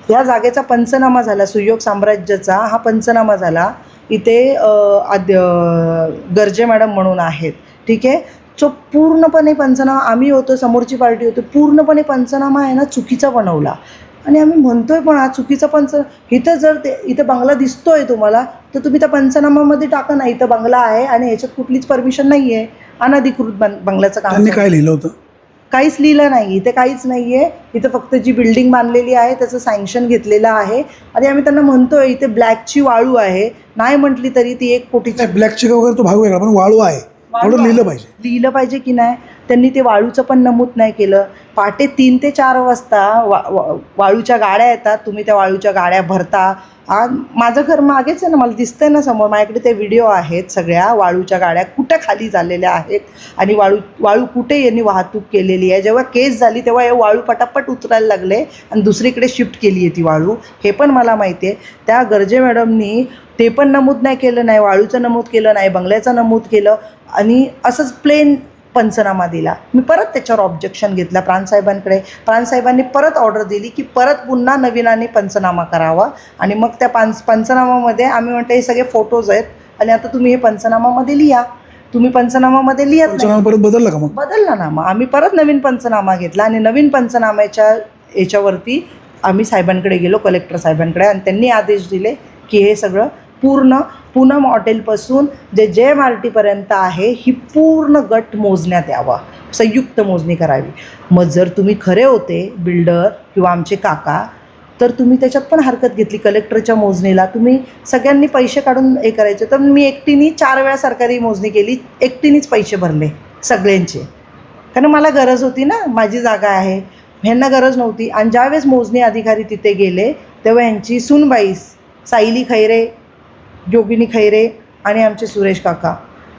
Speaker 2: ह्या जागेचा पंचनामा झाला, सुयोग साम्राज्याचा हा पंचनामा झाला. इथे गर्जे मॅडम म्हणून आहेत, ठीक आहे. जो पूर्णपणे पंचनामा, आम्ही होतो, समोरची पार्टी होती, पूर्णपणे पंचनामा आहे ना चुकीचा बनवला. आणि आम्ही म्हणतोय पण हा चुकीचा इथं जर इथं बंगला दिसतोय तुम्हाला तर तुम्ही त्या पंचनामामध्ये टाका ना, इथं बंगला आहे आणि ह्याच्यात कुठलीच परमिशन नाही आहे, अनधिकृत बंगल्याचं काम.
Speaker 1: त्यांनी काय लिहिलं होतं?
Speaker 2: काहीच लिहिलं नाही, इथे काहीच नाही आहे. इथं फक्त जी बिल्डिंग बांधलेली आहे त्याचं सँक्शन घेतलेलं आहे. आणि आम्ही त्यांना म्हणतोय इथे ब्लॅकची वाळू आहे, नाही म्हटली तरी ती 1 कोटीची.
Speaker 1: ब्लॅकची वगैरे तो भाग वेगळा, पण वाळू आहे एवढं लिहिलं पाहिजे
Speaker 2: की नाही. त्यांनी ते वाळूचं पण नमूद नाही केलं. पहाटे 3 ते 4 वाजता वाळूच्या गाड्या येतात, तुम्ही त्या वाळूच्या गाड्या भरता. माझं घर मागेच आहे ना, मला दिसतंय ना समोर, माझ्याकडे ते व्हिडिओ आहेत सगळ्या वाळूच्या गाड्या कुठं खाली झालेल्या आहेत आणि वाळू कुठे यांनी वाहतूक केलेली आहे. जेव्हा केस झाली तेव्हा हे वाळू पटापट उतरायला लागले आणि दुसरीकडे शिफ्ट केली आहे ती वाळू, हे पण मला माहिती आहे. त्या गर्जे मॅडमनी ते पण नमूद नाही केलं, नाही वाळूचं नमूद केलं, नाही बंगल्याचं नमूद केलं आणि असंच प्लेन पंचनामा दिला. मी परत त्याच्यावर ऑब्जेक्शन घेतला प्राणसाहेबांकडे. प्राणसाहेबांनी परत ऑर्डर दिली की परत पुन्हा नवीनाने पंचनामा करावा. आणि मग त्या पंचनामामध्ये आम्ही म्हणतो हे सगळे फोटोज आहेत आणि आता तुम्ही हे पंचनामामध्ये लिहा. तुम्ही पंचनामामध्ये लिहा,
Speaker 1: परत बदलला का? मग
Speaker 2: बदलला ना. मग आम्ही परत नवीन पंचनामा घेतला आणि नवीन पंचनाम्याच्या याच्यावरती आम्ही साहेबांकडे गेलो, कलेक्टर साहेबांकडे, आणि त्यांनी आदेश दिले की हे सगळं पूर्ण पूनम हॉटेलपासून जे JMRT आहे ही पूर्ण गट मोजण्यात यावा, संयुक्त मोजणी करावी. मग जर तुम्ही खरे होते बिल्डर किंवा आमचे काका तर तुम्ही त्याच्यात पण हरकत घेतली कलेक्टरच्या मोजणीला. तुम्ही सगळ्यांनी पैसे काढून हे करायचे. तर मी एकटीने 4 वेळा सरकारी मोजणी केली, एकटीनेच पैसे भरले सगळ्यांचे, कारण मला गरज होती ना, माझी जागा आहे, ह्यांना गरज नव्हती. आणि ज्यावेळेस मोजणी अधिकारी तिथे गेले तेव्हा यांची सूनबाई सायली खैरे, योगिनी खैरे आणि आमचे सुरेश काका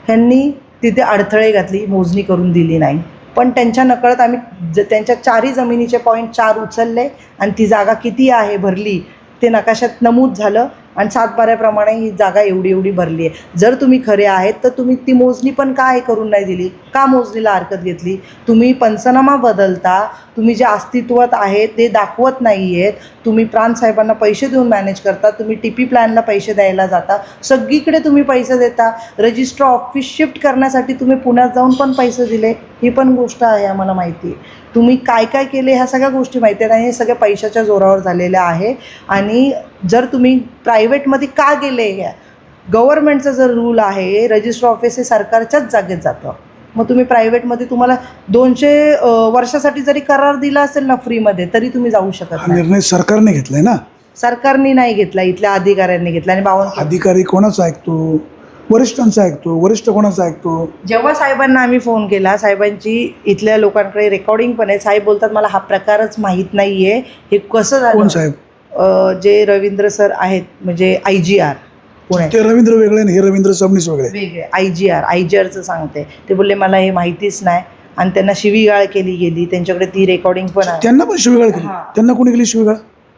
Speaker 2: ह्यांनी तिथे अडथळे घातली, मोजणी करून दिली नाही. पण त्यांच्या नकळत आम्ही त्यांच्या 4ही जमिनीचे पॉईंट 4 उचलले आणि ती जागा किती आहे भरली ते नकाशात नमूद झालं आणि 7/12 ही जागा एवढी भरली आहे. जर तुम्ही खरे आहेत तर तुम्ही ती मोजणी पण काय करून नाही दिली, का मोजणीला हरकत घेतली? तुम्ही पंचनामा बदलता, तुम्ही जे अस्तित्वात आहे ते दाखवत नाही आहेत, तुम्ही प्राणसाहेबांना पैसे देऊन मॅनेज करता, तुम्ही TP प्लॅनला पैसे द्यायला जाता, सगळीकडे तुम्ही पैसे देता. रजिस्टर ऑफिस शिफ्ट करण्यासाठी तुम्ही पुण्यात जाऊन पण पैसे दिले, ही पण गोष्ट आहे आम्हाला माहिती. तुम्ही काय काय केले ह्या सगळ्या गोष्टी माहिती आहेत आणि हे सगळ्या पैशाच्या जोरावर झालेल्या आहे. आणि जर तुम्ही प्रायव्हेटमध्ये का गेले, गव्हर्नमेंटचा जर रूल आहे रजिस्टर ऑफिस हे सरकारच्याच जागेत जातं, मग तुम्ही प्रायव्हेटमध्ये तुम्हाला 200 वर्षासाठी जरी करार दिला असेल ना फ्रीमध्ये तरी तुम्ही जाऊ शकत नाही.
Speaker 1: निर्णय सरकारने घेतलाय ना,
Speaker 2: सरकारने नाही घेतला, इथल्या अधिकाऱ्यांनी घेतला. आणि 52
Speaker 1: अधिकारी कोणाचा ऐकतो? वरिष्ठांचा ऐकतो. वरिष्ठ कोणाचा ऐकतो? जेव्हा
Speaker 2: साहेबांना आम्ही फोन केला, साहेबांची इथल्या लोकांकडे रेकॉर्डिंग पण आहे, साहेब बोलतात मला हा प्रकारच माहीत नाही आहे, हे कसं झालं.
Speaker 1: कोण साहेब?
Speaker 2: जे रवींद्र सर आहेत, म्हणजे IGR पुणे.
Speaker 1: ते रवींद्र वेगळे आणि हे रवींद्र सबनीस वेगळे.
Speaker 2: IGRचं सांगते. ते बोलले मला हे माहितीच नाही आणि त्यांना शिवीगाळ केली गेली. त्यांच्याकडे ती रेकॉर्डिंग पण आहे.
Speaker 1: त्यांना पण शिवीगाळ केली? त्यांना कोणी केली शिवीगाळ?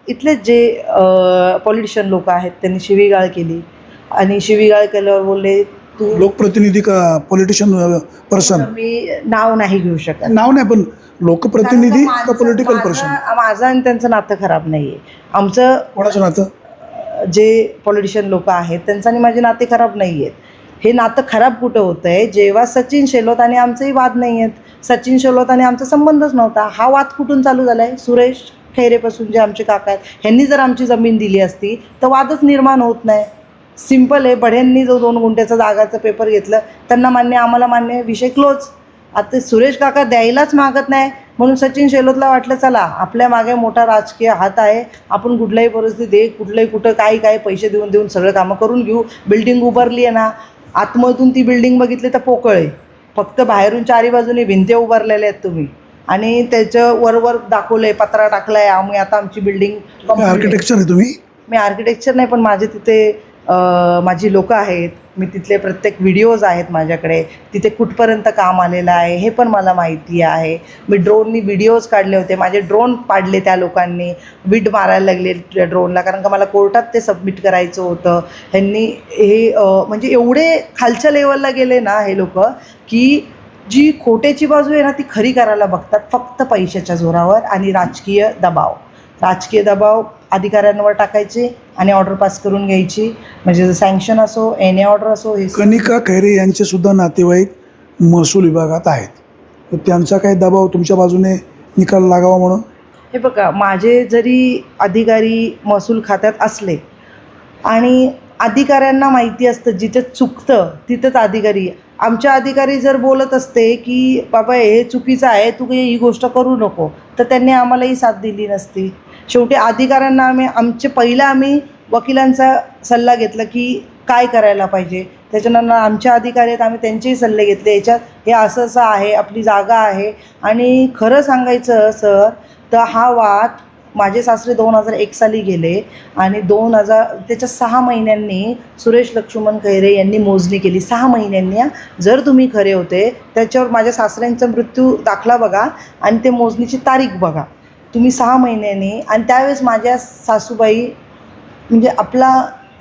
Speaker 2: इथले जे पॉलिटिशियन लोक आहेत त्यांनी शिवीगाळ केली आणि शिवीगाळ केल्यावर बोलले तू
Speaker 1: लोकप्रतिनिधी का पॉलिटिशियन पर्सन?
Speaker 2: मी नाव नाही घेऊ शकत.
Speaker 1: नाव नाही, पण लोकप्रतिनिधी का पॉलिटिकल पर्सन?
Speaker 2: माझं आणि त्यांचं नातं खराब नाही आहे. आमचं
Speaker 1: कोणाचं नातं?
Speaker 2: जे पॉलिटिशियन लोक आहेत त्यांचं आणि माझे नाते खराब नाही आहेत. हे नातं खराब कुठं होतं आहे, जेव्हा सचिन शेलोत आणि आमचेही वाद नाही आहेत. सचिन शेलोत आणि आमचा संबंधच नव्हता. हा वाद कुठून चालू झाला आहे? सुरेश खैरेपासून, जे आमचे काका आहेत, ह्यांनी जर आमची जमीन दिली असती तर वादच निर्माण होत नाही. सिम्पल आहे. बढ्यांनी जो 2 गुंठ्याचा जागाचं पेपर घेतलं त्यांना मान्य, आम्हाला मान्य, विषय क्लोज. आता सुरेश काका द्यायलाच मागत नाही म्हणून सचिन शेलोतला वाटलं चला आपल्या मागे मोठा राजकीय हात आहे, आपण कुठल्याही परिस्थितीत कुठं काय पैसे देऊन सगळं कामं करून घेऊ. बिल्डिंग उभारली आहे ना, आतमधून ती बिल्डिंग बघितली तर पोकळ आहे, फक्त बाहेरून 4ही बाजूने भिंत्या उभारलेल्या आहेत तुम्ही. आणि त्याचं वर दाखवलं आहे, पत्रा टाकला आहे, आम्ही आता आमची बिल्डिंग.
Speaker 1: आर्किटेक्चर आहे तुम्ही?
Speaker 2: मी आर्किटेक्चर नाही, पण माझे तिथे माझी लोकं आहेत, मी तिथले प्रत्येक व्हिडिओज आहेत माझ्याकडे, तिथे कुठपर्यंत काम आलेलं आहे हे पण मला माहिती आहे. मी ड्रोननी व्हिडिओज काढले होते, माझे ड्रोन पाडले त्या लोकांनी, विड मारायला लागले ड्रोनला, कारण का मला कोर्टात ते सबमिट करायचं होतं. ह्यांनी हे म्हणजे एवढे खालच्या लेवलला गेले ना हे लोक, की जी खोट्याची बाजू आहे ना ती खरी करायला बघतात फक्त पैशाच्या जोरावर आणि राजकीय दबाव अधिकाऱ्यांवर टाकायचे आणि ऑर्डर पास करून घ्यायची. म्हणजे सँक्शन असो, एन ए ऑर्डर असो. हे
Speaker 1: कनिका खैरे यांचे सुद्धा नातेवाईक महसूल विभागात आहेत, तर त्यांचा काही दबाव तुमच्या बाजूने निकाल लागावा म्हणून?
Speaker 2: हे बघा, माझे जरी अधिकारी महसूल खात्यात असले आणि अधिकाऱ्यांना माहिती असतं जिथे चुकतं तिथंच अधिकारी, आमच्या अधिकारी जर बोलत असते की बाबा हे चुकीचं आहे, तू ही गोष्ट करू नको, तर त्यांनी आम्हालाही साथ दिली नसती. शेवटी अधिकाऱ्यांना आम्ही वकिलांचा सल्ला घेतला की काय करायला पाहिजे. त्याच्यानंतर आमचे अधिकारी आहेत, आम्ही त्यांचेही सल्ले घेतले. याच्यात हे असं आहे, आपली जागा आहे. आणि खरं सांगायचं सर तर हा वाद माझे सासरे 2001 साली गेले आणि त्याच्या 6 महिन्यांनी सुरेश लक्ष्मण खैरे यांनी मोजणी केली. 6 महिन्यांनी. जर तुम्ही खरे होते त्याच्यावर माझ्या सासऱ्यांचा मृत्यू दाखला बघा आणि ते मोजणीची तारीख बघा तुम्ही. 6 महिन्यांनी. आणि त्यावेळेस माझ्या सासूबाई म्हणजे आपला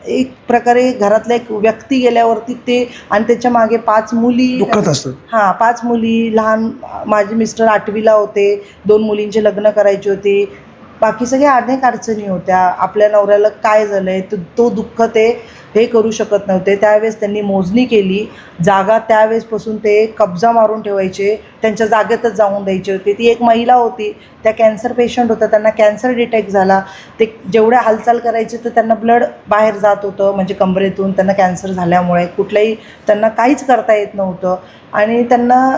Speaker 2: एक प्रकारे घरातला एक व्यक्ती गेल्यावरती ते, आणि त्याच्या मागे 5 मुली
Speaker 1: दुःखात असतं.
Speaker 2: 5 मुली लहान. माझे मिस्टर 8वीला होते, 2 मुलींचे लग्न करायचे होते, बाकी सगळ्या अनेक अडचणी होत्या. आपल्या नवऱ्याला काय झालं आहे तो दुःख ते हे करू शकत नव्हते. त्यावेळेस त्यांनी मोजणी केली. जागा त्यावेळेसपासून ते कब्जा मारून ठेवायचे, त्यांच्या जागेतच जाऊन द्यायची होती. ती एक महिला होती, त्या कॅन्सर पेशंट होत्या, त्यांना कॅन्सर डिटेक्ट झाला. ते जेवढ्या हालचाल करायचे तर त्यांना ब्लड बाहेर जात होतं, म्हणजे कमरेतून. त्यांना कॅन्सर झाल्यामुळे त्यांना काहीच करता येत नव्हतं. आणि त्यांना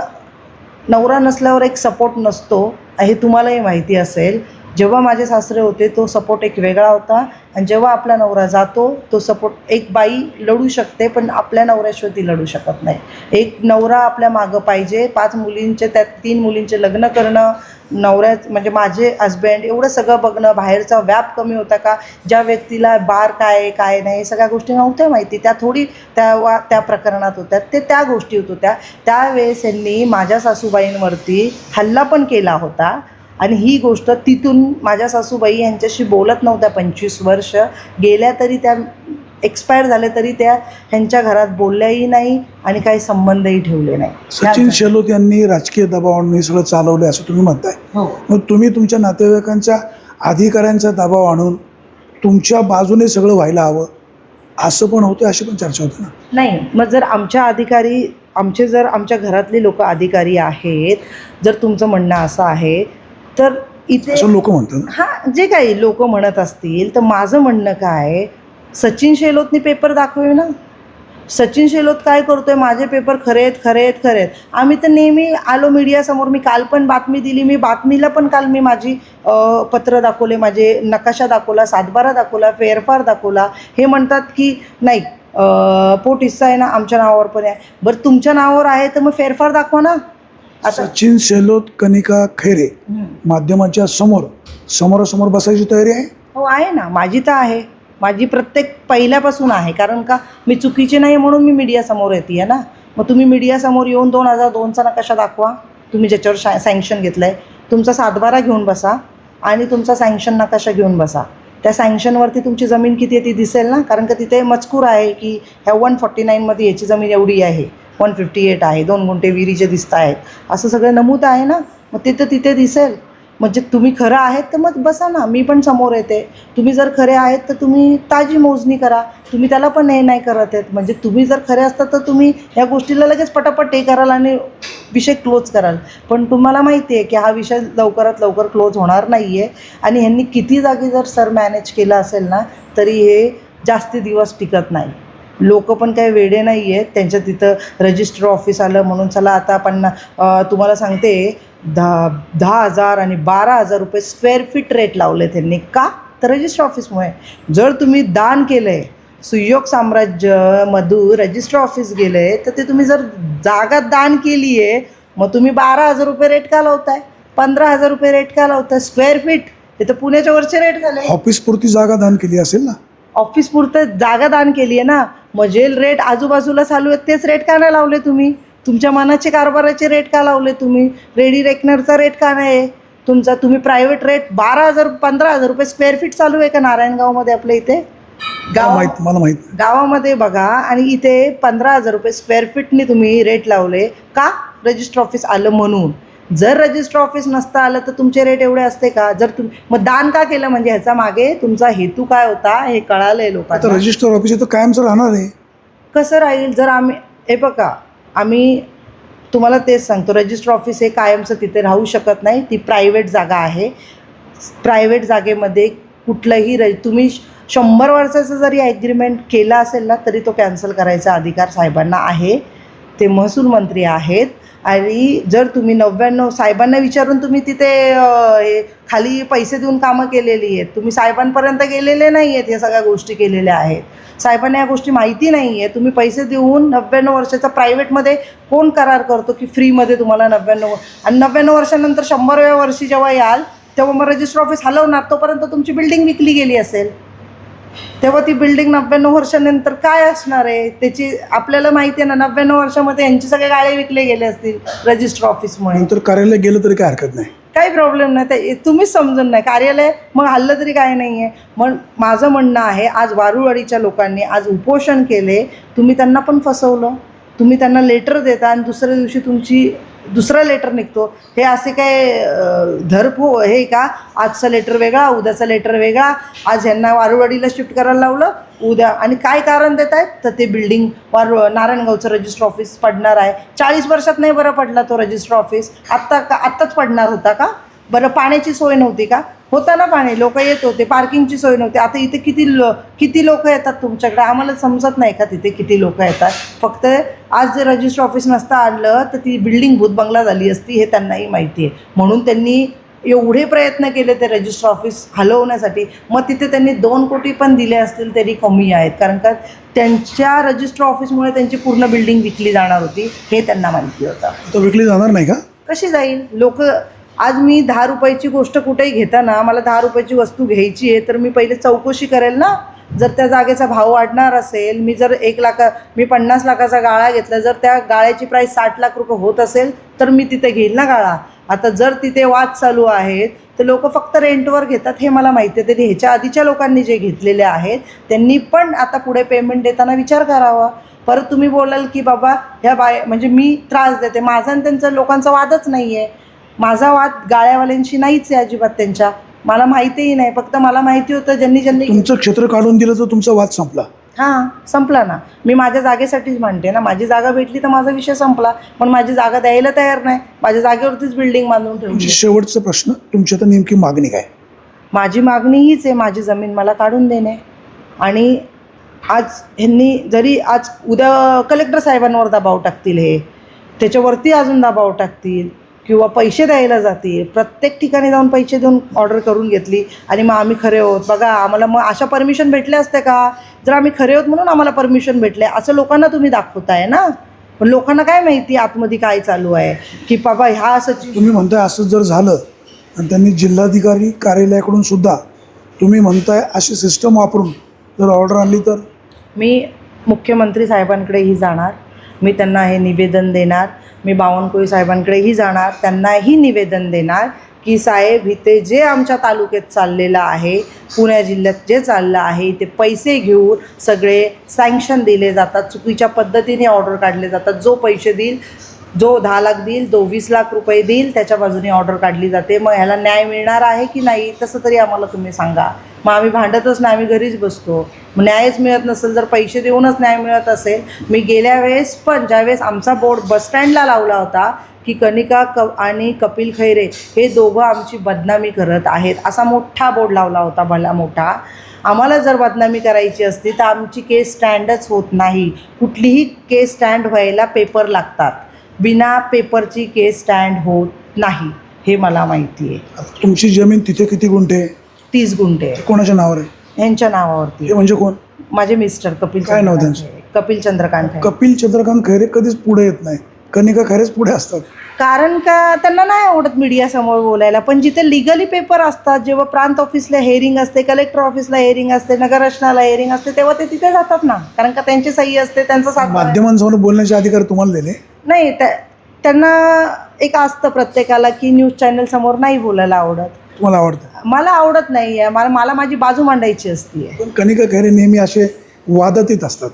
Speaker 2: नवरा नसल्यावर एक सपोर्ट नसतो, हे तुम्हालाही माहिती असेल. जेव्हा माझे सासरे होते तो सपोर्ट एक वेगळा होता, आणि जेव्हा आपला नवरा जातो तो सपोर्ट, एक बाई लढू शकते पण आपल्या नवऱ्याशिवाय ती लढू शकत नाही. एक नवरा आपल्या मागं पाहिजे. 5 मुलींचे, त्यात 3 मुलींचे लग्न करणं, म्हणजे माझे हजबंड एवढं सगळं बघणं, बाहेरचा व्याप कमी होता का? ज्या व्यक्तीला बार काय काय नाही सगळ्या गोष्टी नव्हत्या माहिती, त्या थोडी त्या प्रकरणात होत्या, त्या गोष्टी होत्या. त्यावेळेस यांनी माझ्या सासूबाईंवरती हल्ला पण केला होता. आणि ही गोष्ट तिथून माझ्या सासूबाई यांच्याशी बोलत नव्हत्या 25 वर्ष गेल्या, तरी त्या एक्सपायर झाल्या तरी त्या ह्यांच्या घरात बोलल्याही नाही आणि काही संबंधही ठेवले नाही.
Speaker 1: सचिन शेलोत यांनी राजकीय दबावाने सगळं चालवलं असं तुम्ही म्हणताय. मग तुम्ही तुमच्या नातेवाईकांच्या, अधिकाऱ्यांचा दबाव आणून तुमच्या बाजूने सगळं व्हायला हवं असं पण होतं, अशी पण चर्चा होते ना?
Speaker 2: नाही, मग जर आमच्या घरातले लोक अधिकारी आहेत, जर तुमचं म्हणणं असं आहे तर इथे
Speaker 1: असं लोक म्हणतात.
Speaker 2: जे काही लोक म्हणत असतील तर माझं म्हणणं काय, सचिन शेलोतनी पेपर दाखवे ना. सचिन शेलोत काय करतोय, माझे पेपर खरे आहेत. आम्ही तर नेहमी आलो मीडियासमोर. मी काल पण बातमी दिली, मी बातमीला पण काल मी माझी पत्र दाखवले, माझे नकाशा दाखवला, 7/12 दाखवला, फेरफार दाखवला. हे म्हणतात की नाही पोट हिस्सा आहे ना आमच्या नावावर पण आहे. बरं तुमच्या नावावर आहे तर मग फेरफार दाखवा ना.
Speaker 1: सचिन शेलोत, कनिका खैरे माध्यमाच्या समोरासमोर बसायची तयारी आहे?
Speaker 2: हो आहे ना, माझी तर आहे. माझी प्रत्येक पहिल्यापासून आहे. कारण का मी चुकीची नाही म्हणून मी मीडियासमोर येते आहे ना. मग तुम्ही मीडियासमोर येऊन 2002चा नकाशा दाखवा, तुम्ही ज्याच्यावर सँक्शन घेतलं आहे. तुमचा 7/12 घेऊन बसा आणि तुमचा सँक्शन नकाशा घेऊन बसा. त्या सँक्शनवरती तुमची जमीन किती आहे ती दिसेल ना. कारण का तिथे मजकूर आहे की ह्या 149मध्ये याची जमीन एवढी आहे, 158 आहे, 2 गुंठे विहिरीचे दिसत आहेत, असं सगळं नमूद आहे ना. मग तिथे दिसेल. म्हणजे तुम्ही खरं आहेत तर मग बसा ना, मी पण समोर येते. तुम्ही जर खरे आहेत तर तुम्ही ताजी मोजणी करा. तुम्ही त्याला पण हे नाही करत आहेत. म्हणजे तुम्ही जर खरे असतात तर तुम्ही या गोष्टीला लगेच पटापट हे कराल आणि विषय क्लोज कराल. पण तुम्हाला माहिती आहे की हा विषय लवकरात लवकर क्लोज होणार नाही आहे. आणि ह्यांनी किती जागी जर सर मॅनेज केलं असेल ना तरी हे जास्ती दिवस टिकत नाही. लोक पण काही वेडे नाही आहेत. त्यांच्या तिथं रजिस्टर ऑफिस आलं म्हणून चला आता आपण तुम्हाला सांगते 10,000 आणि 12,000 रुपये स्क्वेअर फीट रेट लावले त्यांनी. का? तर रजिस्टर ऑफिसमुळे. जर तुम्ही दान केलं आहे, सुयोग साम्राज्य मधू रजिस्टर ऑफिस गेलं आहे, तर ते तुम्ही जर जागा दान केली आहे मग तुम्ही 12,000 रुपये रेट का लावताय, 15,000 रुपये रेट का लावताय स्क्वेअर फीट? हे तर पुण्याच्या वरचे रेट झाले.
Speaker 1: ऑफिसपुरती जागा दान केली असेल ना?
Speaker 2: ऑफिस पुरतं जागा दान केली आहे ना, मग जे रेट आजूबाजूला चालू आहेत तेच रेट का नाही लावले तुम्ही? तुमच्या मनाचे कारभाराचे रेट का लावले तुम्ही? रेडी रेकनरचा रेट का नाही आहे तुमचा? तुम्ही प्रायव्हेट रेट 12,000 15,000 रुपये स्क्वेअर फीट चालू आहे का नारायणगावमध्ये आपल्या इथे?
Speaker 1: मला माहीत नाही.
Speaker 2: गावामध्ये बघा, आणि इथे 15,000 रुपये स्क्वेअर फीटनी तुम्ही रेट लावले का? रजिस्टर ऑफिस आलं म्हणून. जर रजिस्टर ऑफिस नसतं आलं तर तुमचे रेट एवढे असते का? जर तुम्ही मग दान का केलं, म्हणजे ह्याचा मागे तुमचा हेतू काय होता हे कळालं आहे लोकांना.
Speaker 1: आता रजिस्टर ऑफिस तर कायमचं राहणार आहे.
Speaker 2: कसं राहील? जर आम्ही हे बघा, आम्ही तुम्हाला तेच सांगतो, रजिस्टर ऑफिस हे कायमचं तिथे राहू शकत नाही. ती प्रायव्हेट जागा आहे. प्रायव्हेट जागेमध्ये कुठलंही तुम्ही 100 वर्षाचं जरी ॲग्रीमेंट केला असेल ना तरी तो कॅन्सल करायचा अधिकार साहेबांना आहे. ते महसूल मंत्री आहेत. आणि जर तुम्ही 99 साहेबांना विचारून तुम्ही तिथे खाली पैसे देऊन कामं केलेली आहेत, तुम्ही साहेबांपर्यंत गेलेले नाही आहेत, या सगळ्या गोष्टी केलेल्या आहेत. साहेबांना या गोष्टी माहिती नाही आहे. तुम्ही पैसे देऊन 99 वर्षाचा प्रायव्हेटमध्ये कोण करार करतो की फ्रीमध्ये तुम्हाला 99, आणि 99 वर्षानंतर 100व्या वर्षी जेव्हा याल तेव्हा मग रजिस्टर ऑफिस हलवणार, तोपर्यंत तुमची बिल्डिंग विकली गेली असेल. तेव्हा ती बिल्डिंग 99 वर्षानंतर काय असणार आहे त्याची आपल्याला माहिती आहे ना. 99 वर्षामध्ये यांचे सगळे गाळे विकले गेले असतील रजिस्टर ऑफिसमुळे.
Speaker 1: नंतर कार्यालय गेलं तरी काय हरकत नाही,
Speaker 2: काही प्रॉब्लेम नाही. ते तुम्हीच समजून नाही. कार्यालय मग हल्लं तरी काय नाही आहे. मग माझं म्हणणं आहे, आज वारुवाडीच्या लोकांनी आज उपोषण केले, तुम्ही त्यांना पण फसवलं. तुम्ही त्यांना लेटर देता आणि दुसऱ्या दिवशी दुसरा लेटर निघतो. हे असे काय हे का? आजचा लेटर वेगळा, उद्याचा लेटर वेगळा. आज ह्यांना वारुवाडीला शिफ्ट करायला लावलं, उद्या आणि काय कारण देत आहेत तर ते बिल्डिंग नारायणगावचं रजिस्टर ऑफिस पडणार आहे. 40 वर्षात नाही बरं पडला तो रजिस्टर ऑफिस. आत्ताच पडणार होता का? बरं पाण्याची सोय नव्हती का? होता ना पाणी, लोक येत होते. पार्किंगची सोय नव्हती. आता इथे किती लोक येतात तुमच्याकडे? आम्हाला समजत नाही का तिथे किती लोक येतात? फक्त आज जर रजिस्टर ऑफिस नसतं आणलं तर ती बिल्डिंग भूतबंगला झाली असती, हे त्यांनाही माहिती आहे. म्हणून त्यांनी एवढे प्रयत्न केले ते रजिस्टर ऑफिस हलवण्यासाठी. मग तिथे त्यांनी 2 कोटी पण दिले असतील तरी कमी आहेत, कारण का त्यांच्या रजिस्टर ऑफिसमुळे त्यांची पूर्ण बिल्डिंग विकली जाणार होती हे त्यांना माहिती होतं.
Speaker 1: तर विकली जाणार नाही का?
Speaker 2: कशी जाईल? लोक आज मी 10 रुपयाची गोष्ट कुठेही घेताना मला 10 रुपयाची वस्तू घ्यायची आहे तर मी पहिले चौकशी करेल ना. जर त्या जागेचा भाव वाढणार असेल, मी जर 50 लाखाचा गाळा घेतला, जर त्या गाळ्याची प्राईस 60 लाख रुपये होत असेल तर मी तिथे घेईल ना गाळा. आता जर तिथे वाद चालू आहेत तर लोक फक्त रेंटवर घेतात हे मला माहिती आहे. तरी ह्याच्या आधीच्या लोकांनी जे घेतलेले आहेत त्यांनी पण आता पुढे पेमेंट देताना विचार करावा. परत तुम्ही बोलाल की बाबा ह्या म्हणजे मी त्रास देते. माझा आणि त्यांचा लोकांचा वादच नाही आहे. माझा वाद गाळ्यावाल्यांशी नाहीच आहे अजिबात. त्यांच्या मला माहितीही नाही. फक्त मला माहिती होतं ज्यांनी
Speaker 1: तुमचं क्षेत्र काढून दिलं तर तुमचा वाद संपला.
Speaker 2: हां, संपला ना. मी माझ्या जागेसाठीच म्हणते ना. माझी जागा भेटली तर माझा विषय संपला. पण माझी जागा द्यायला तयार नाही. माझ्या जागेवरतीच बिल्डिंग बांधून ठेवली.
Speaker 1: शेवटचा प्रश्न, तुमची आता नेमकी मागणी काय?
Speaker 2: माझी मागणी हीच आहे, माझी जमीन मला काढून देणे. आणि आज ह्यांनी जरी आज उद्या कलेक्टर साहेबांवर दबाव टाकतील, हे त्याच्यावरती अजून दबाव टाकतील किंवा पैसे द्यायला जातील. प्रत्येक ठिकाणी जाऊन पैसे देऊन ऑर्डर करून घेतली आणि मग आम्ही खरे आहोत बघा, आम्हाला मग अशा परमिशन भेटल्या असत्या का? जर आम्ही खरे आहोत म्हणून आम्हाला परमिशन भेटले असं लोकांना तुम्ही दाखवताय ना. पण लोकांना काय माहिती आतमध्ये काय चालू आहे की बाबा ह्या असं.
Speaker 1: तुम्ही म्हणताय असं जर झालं आणि त्यांनी जिल्हाधिकारी कार्यालयाकडून सुद्धा तुम्ही म्हणताय अशी सिस्टम वापरून जर ऑर्डर आणली तर? मी
Speaker 2: मुख्यमंत्री साहेबांकडेही जाणार, मी त्यांना हे निवेदन देणार. मी बावनकुळे साहेबांकडेही जाणार, त्यांनाही निवेदन देणार की साहेब इथे जे आमच्या तालुक्यात चाललेलं आहे, पुणे जिल्ह्यात जे चाललं आहे ते पैसे घेऊन सगळे सँक्शन दिले जातात, चुकीच्या पद्धतीने ऑर्डर काढले जातात. जो पैसे देईल, जो 10 लाख देईल, तो 20 लाख रुपये देईल, त्याच्या बाजूने ऑर्डर काढली जाते. मग ह्याला न्याय मिळणार आहे की नाही तसं तरी आम्हाला तुम्ही सांगा. मग आम्ही भांडतच नाही, आम्ही घरीच बसतो. मग न्यायच मिळत नसेल, जर पैसे देऊनच न्याय मिळत असेल. मी गेल्या वेळेस पण ज्यावेळेस आमचा बोर्ड बसस्टँडला लावला होता की कनिका आणि कपिल खैरे हे दोघं आमची बदनामी करत आहेत, असा मोठा बोर्ड लावला होता, भला मोठा. आम्हाला जर बदनामी करायची असती तर आमची केस स्टँडच होत नाही. कुठलीही केस स्टँड व्हायला पेपर लागतात, बिना पेपरची केस स्टँड होत नाही, हे मला माहिती आहे.
Speaker 1: तुमची जमीन तिथे किती गुंठे?
Speaker 2: 30 गुंठे.
Speaker 1: कोणाच्या नावावर आहे?
Speaker 2: यांच्या नावावरती.
Speaker 1: हे म्हणजे कोण?
Speaker 2: माझे मिस्टर कपिल.
Speaker 1: काय नाव त्यांचं?
Speaker 2: कपिल चंद्रकांत.
Speaker 1: कपिल चंद्रकांत खैरे कधीच पुढे येत नाही. कनिका खैरेच पुढे असतात.
Speaker 2: कारण का त्यांना नाही आवडत मीडियासमोर बोलायला. पण जिथे लिगली पेपर असतात, जेव्हा प्रांत ऑफिसला हेअरिंग असते, कलेक्टर ऑफिसला हेअरिंग असते, नगर रचनाला हेअरिंग असते, तेव्हा ते तिथे जातात ना, कारण का त्यांची सही असते, त्यांचा साथ.
Speaker 1: माध्यमांसमोर बोलण्याचे अधिकार तुम्हाला दिले
Speaker 2: नाही, त्यांना एक असतं प्रत्येकाला की न्यूज चॅनल समोर नाही बोलायला आवडत.
Speaker 1: तुम्हाला आवडतं?
Speaker 2: मला आवडत नाही आहे. मला माझी बाजू मांडायची असते.
Speaker 1: पण कनिका खैरे नेहमी असे वादातीत असतात.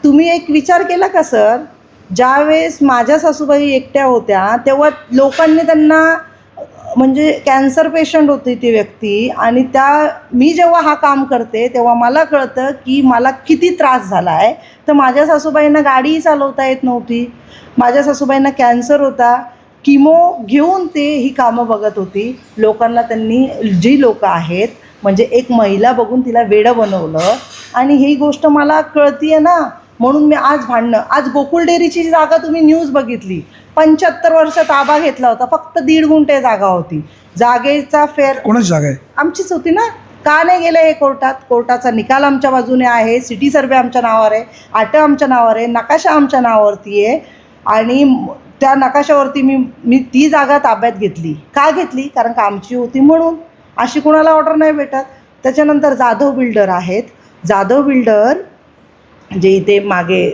Speaker 2: तुम्ही एक विचार केला का सर, ज्यावेळेस माझ्या सासूबाई एकट्या होत्या तेव्हा लोकांनी त्यांना, म्हणजे कॅन्सर पेशंट होती ती व्यक्ती, आणि मी जेव्हा हा काम करते तेव्हा मला कळतं की मला किती त्रास झाला आहे. तर माझ्या सासूबाईंना गाडीही चालवता येत नव्हती, माझ्या सासूबाईंना कॅन्सर होता, किमो घेऊन ते ही कामं बघत होती. लोकांना त्यांनी, जी लोकं आहेत, म्हणजे एक महिला बघून तिला वेडं बनवलं. आणि ही गोष्ट मला कळतीये ना, म्हणून मी आज भांडणं. आज गोकुळ डेअरीची जागा तुम्ही न्यूज बघितली, 75 वर्ष ताबा घेतला होता, फक्त 1.5 गुंठे जागा होती. जागेचा
Speaker 1: कोणाची जागा आहे?
Speaker 2: आमचीच होती ना. का नाही गेलं हे कोर्टात? कोर्टाचा निकाल आमच्या बाजूने आहे, सिटी सर्वे आमच्या नावावर आहे, आटं आमच्या नावावर आहे, नकाशा आमच्या नावावरती आहे. आणि त्या नकाशावरती मी ती जागा ताब्यात घेतली. का घेतली? कारण का आमची होती म्हणून. अशी कुणाला ऑर्डर नाही भेटत. त्याच्यानंतर जाधव बिल्डर आहेत. जाधव बिल्डर जे इथे मागे,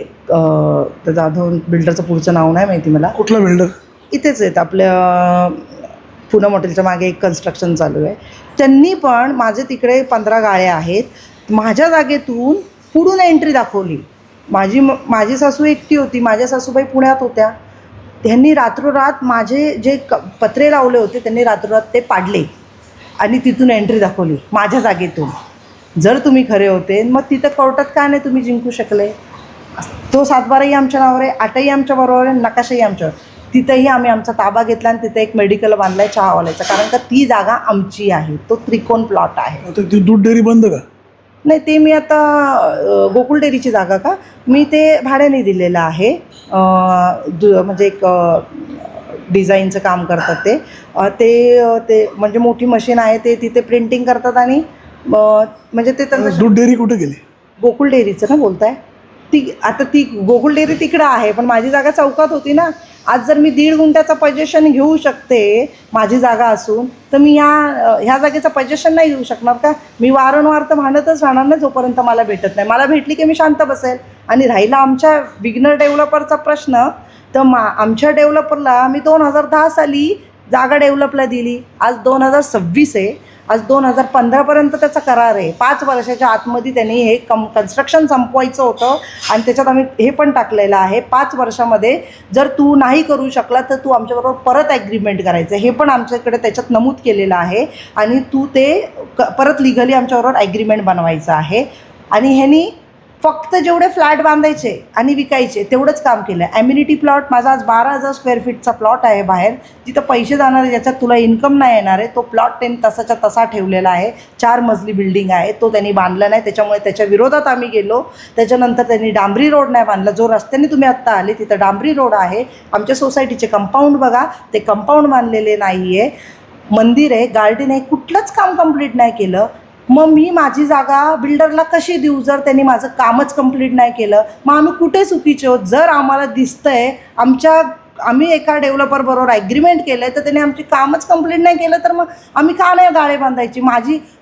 Speaker 2: जाधव बिल्डरचं पुढचं नाव नाही माहिती मला.
Speaker 1: कुठला बिल्डर?
Speaker 2: इथेच आहेत आपल्या पूनम हॉटेलच्या मागे एक कन्स्ट्रक्शन चालू आहे. त्यांनी पण माझे तिकडे 15 गाळ्या आहेत, माझ्या जागेतून पुढून एंट्री दाखवली. माझी सासू एकटी होती, माझ्या सासूबाई पुण्यात होत्या. त्यांनी रात्रोरात माझे जे पत्रे लावले होते त्यांनी रात्रोरात ते पाडले आणि तिथून एंट्री दाखवली माझ्या जागेतून. जर तुम्ही खरे होते मग तिथं कोर्टात का नाही तुम्ही जिंकू शकले? तो 7/12ही आमच्या नावावर आहे, 8ही आमच्या बरोबर आहे, नकाशाही आमच्यावर. तिथंही आम्ही आमचा ताबा घेतला आणि तिथे एक मेडिकल बांधला आहे चहावाल्याचा, कारण का ती जागा आमची आहे. तो त्रिकोण प्लॉट आहे.
Speaker 1: आता ती दूध डेअरी बंद का?
Speaker 2: नाही, ते मी आता गोकुळ डेअरीची जागा का मी ते भाड्याने दिलेलं आहे. म्हणजे एक डिझाईनचं काम करतात ते म्हणजे मोठी मशीन आहे, ते तिथे प्रिंटिंग करतात. आणि म्हणजे ते त्यांचं
Speaker 1: दूध डेअरी कुठे गेली?
Speaker 2: गोकुळ डेअरीचं ना बोलताय? ती गोकुळ डेअरी तिकडं आहे, पण माझी जागा चौकात होती ना. आज जर मी 1.5 गुंठ्याचा पजेशन घेऊ शकते माझी जागा असून, तर मी ह्या जागेचं पजेशन नाही घेऊ शकणार का? मी वारंवार तर भांडतच राहणार ना जोपर्यंत मला भेटत नाही. मला भेटली की मी शांत बसेल. आणि राहिला आमच्या बिगनर डेव्हलपरचा प्रश्न, तर आमच्या डेव्हलपरला मी 2010 साली जागा डेव्हलपला दिली. आज 2026 आहे. आज 2015पर्यंत त्याचा करार आहे. 5 वर्षाच्या आतमध्ये त्यांनी हे कन्स्ट्रक्शन संपवायचं होतं. आणि त्याच्यात आम्ही हे पण टाकलेलं आहे, 5 वर्षामध्ये जर तू नाही करू शकला तर तू आमच्याबरोबर परत ॲग्रीमेंट करायचं. हे पण आमच्याकडे त्याच्यात नमूद केलेलं आहे. आणि तू ते परत लिगली आमच्याबरोबर ॲग्रीमेंट बनवायचं आहे. आणि ह्यांनी फक्त जेवढे फ्लॅट बांधायचे आणि विकायचे तेवढंच काम केलं. ॲम्युनिटी प्लॉट माझा आज 12,000 स्क्वेअर फीटचा प्लॉट आहे बाहेर, जिथं पैसे जाणार आहे, ज्याच्यात तुला इन्कम नाही येणार आहे. तो प्लॉट त्यांनी तसाच्या तसा ठेवलेला आहे. 4 मजली बिल्डिंग आहे, तो त्यांनी बांधला नाही. त्याच्यामुळे त्याच्या विरोधात आम्ही गेलो. त्याच्यानंतर त्यांनी डांबरी रोड नाही बांधला. जो रस्त्याने तुम्ही आत्ता आले तिथं डांबरी रोड आहे. आमच्या सोसायटीचे कंपाऊंड बघा, ते कंपाऊंड बांधलेले नाही आहे. मंदिर आहे, गार्डन आहे, कुठलंच काम कंप्लीट नाही केलं. मग मी माझी जागा बिल्डरला कशी देऊ जर त्यांनी माझं कामच कंप्लीट नाही केलं? मग आम्ही कुठे चुकीचे आहोत? जर आम्हाला दिसतंय आम्ही एका डेव्हलपरबरोबर ॲग्रीमेंट केलं आहे तर त्यांनी आमची कामच कंप्लीट नाही केलं, तर मग आम्ही का नाही गाळे बांधायची?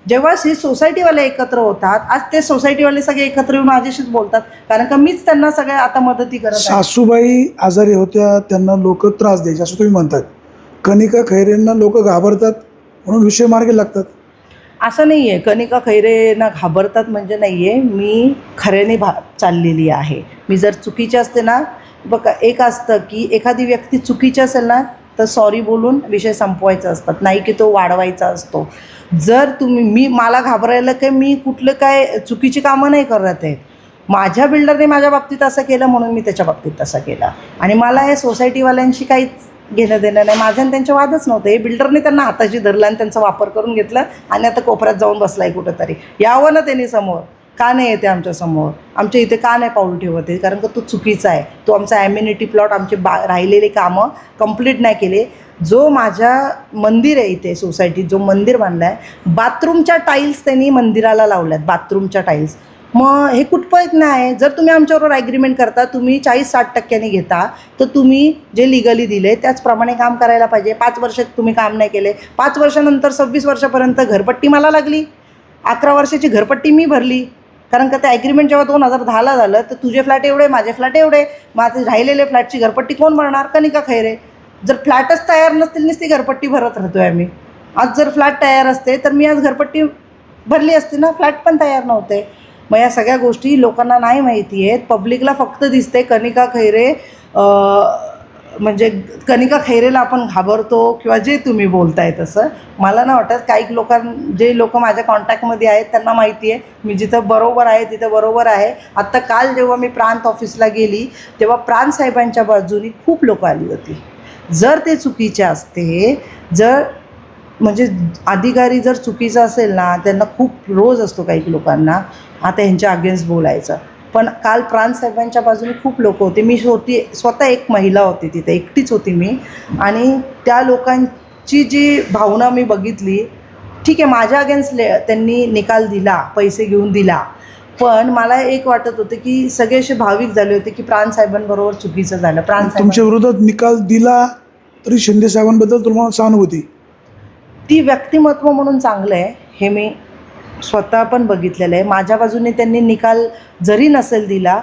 Speaker 2: जेव्हा हे सोसायटीवाले एकत्र होतात, आज ते सोसायटीवाले सगळे एकत्र येऊन माझ्याशीच बोलतात, कारण का मीच त्यांना सगळ्या आता मदती करत आहे.
Speaker 1: सासूबाई आजारी होत्या, त्यांना लोक त्रास द्यायचे असं तुम्ही म्हणतात. कनिका खैरेंना लोक घाबरतात म्हणून विषय मार्गी लागतात.
Speaker 2: असं नाही आहे. कनिका खैरेंना घाबरतात म्हणजे नाही आहे. मी खऱ्याने चाललेली आहे. मी जर चुकीची असते ना, बघा, एक असतं की एखादी व्यक्ती चुकीची असेल ना तर सॉरी बोलून विषय संपवायचा असतात, नाही की तो वाढवायचा असतो. जर मला घाबरायला काय, मी कुठलं काय चुकीची कामं नाही करत आहे. माझ्या बिल्डरने माझ्या बाबतीत असं केलं म्हणून मी त्याच्या बाबतीत तसं केलं. आणि मला या सोसायटीवाल्यांशी काहीच घेणं देणं नाही. माझ्या आणि त्यांचे वादच नव्हते. हे बिल्डरने त्यांना हाताशी धरलं आणि त्यांचा वापर करून घेतला आणि आता कोपऱ्यात जाऊन बसला आहे कुठंतरी. यावं ना त्यांनी समोर. का नाही येते आमच्यासमोर? आमच्या इथे का नाही पाऊल ठेवत आहे? कारण का तो चुकीचा आहे. तो आमचा ॲम्युनिटी प्लॉट, आमचे राहिलेले कामं कंप्लीट नाही केले. जो माझ्या मंदिर आहे इथे सोसायटीत, जो मंदिर बांधला आहे, बाथरूमच्या टाईल्स त्यांनी मंदिराला लावल्यात. बाथरूमच्या टाईल्स मग हे कुठपर्यंत नाही. जर तुम्ही आमच्याबरोबर ॲग्रीमेंट करता, तुम्ही 40-60% घेता, तर तुम्ही जे लिगली दिले त्याचप्रमाणे काम करायला पाहिजे. 5 वर्ष तुम्ही काम नाही केले, 5 वर्षानंतर 26 वर्षापर्यंत घरपट्टी मला लागली, 11 वर्षाची घरपट्टी मी भरली. कारण का ते ॲग्रीमेंट जेव्हा 2010ला झालं, तर तुझे फ्लॅट एवढे, माझे फ्लॅट एवढे, माझे राहिलेले फ्लॅटची घरपट्टी कोण भरणार? कनिका खैरे. जर फ्लॅटच तयार नसतील नुसती घरपट्टी भरत राहतोय आम्ही. आज जर फ्लॅट तयार असते तर मी आज घरपट्टी भरली असती ना. फ्लॅट पण तयार नव्हते. मग या सगळ्या गोष्टी लोकांना नाही माहिती आहेत. पब्लिकला फक्त दिसते कनिका खैरे, म्हणजे कनिका खैरेला आपण घाबरतो किंवा जे तुम्ही बोलताय तसं. मला नाही वाटत. काही जे लोक माझ्या कॉन्टॅक्टमध्ये आहेत त्यांना माहिती आहे मी जिथं बरोबर आहे तिथं बरोबर आहे. आत्ता काल जेव्हा मी प्रांत ऑफिसला गेली तेव्हा प्रांत साहेबांच्या बाजूनी खूप लोक आली होती. जर ते चुकीचे असते, जर म्हणजे अधिकारी जर चुकीचा असेल ना, त्यांना खूप रोज असतो काही लोकांना आता ह्यांच्या अगेन्स्ट बोलायचं. पण काल प्रांत साहेबांच्या बाजूने खूप लोक होते. मी स्वतः एक महिला होती तिथे, एकटीच होती मी. आणि त्या लोकांची जी भावना मी बघितली. ठीक आहे, माझ्या अगेन्स्ट त्यांनी निकाल दिला, पैसे घेऊन दिला. पण मला एक वाटत होतं की सगळे असे भाविक झाले होते की प्रांत साहेबांबरोबर चुकीचं झालं. प्रांत साहेब
Speaker 1: तुमच्या विरोधात निकाल दिला तरी शिंदे साहेबांबद्दल तुम्हाला सहानुभूती.
Speaker 2: ती व्यक्तिमत्व म्हणून चांगलं आहे हे मी स्वतः पण बघितलेलं आहे. माझ्या बाजूने त्यांनी निकाल जरी नसेल दिला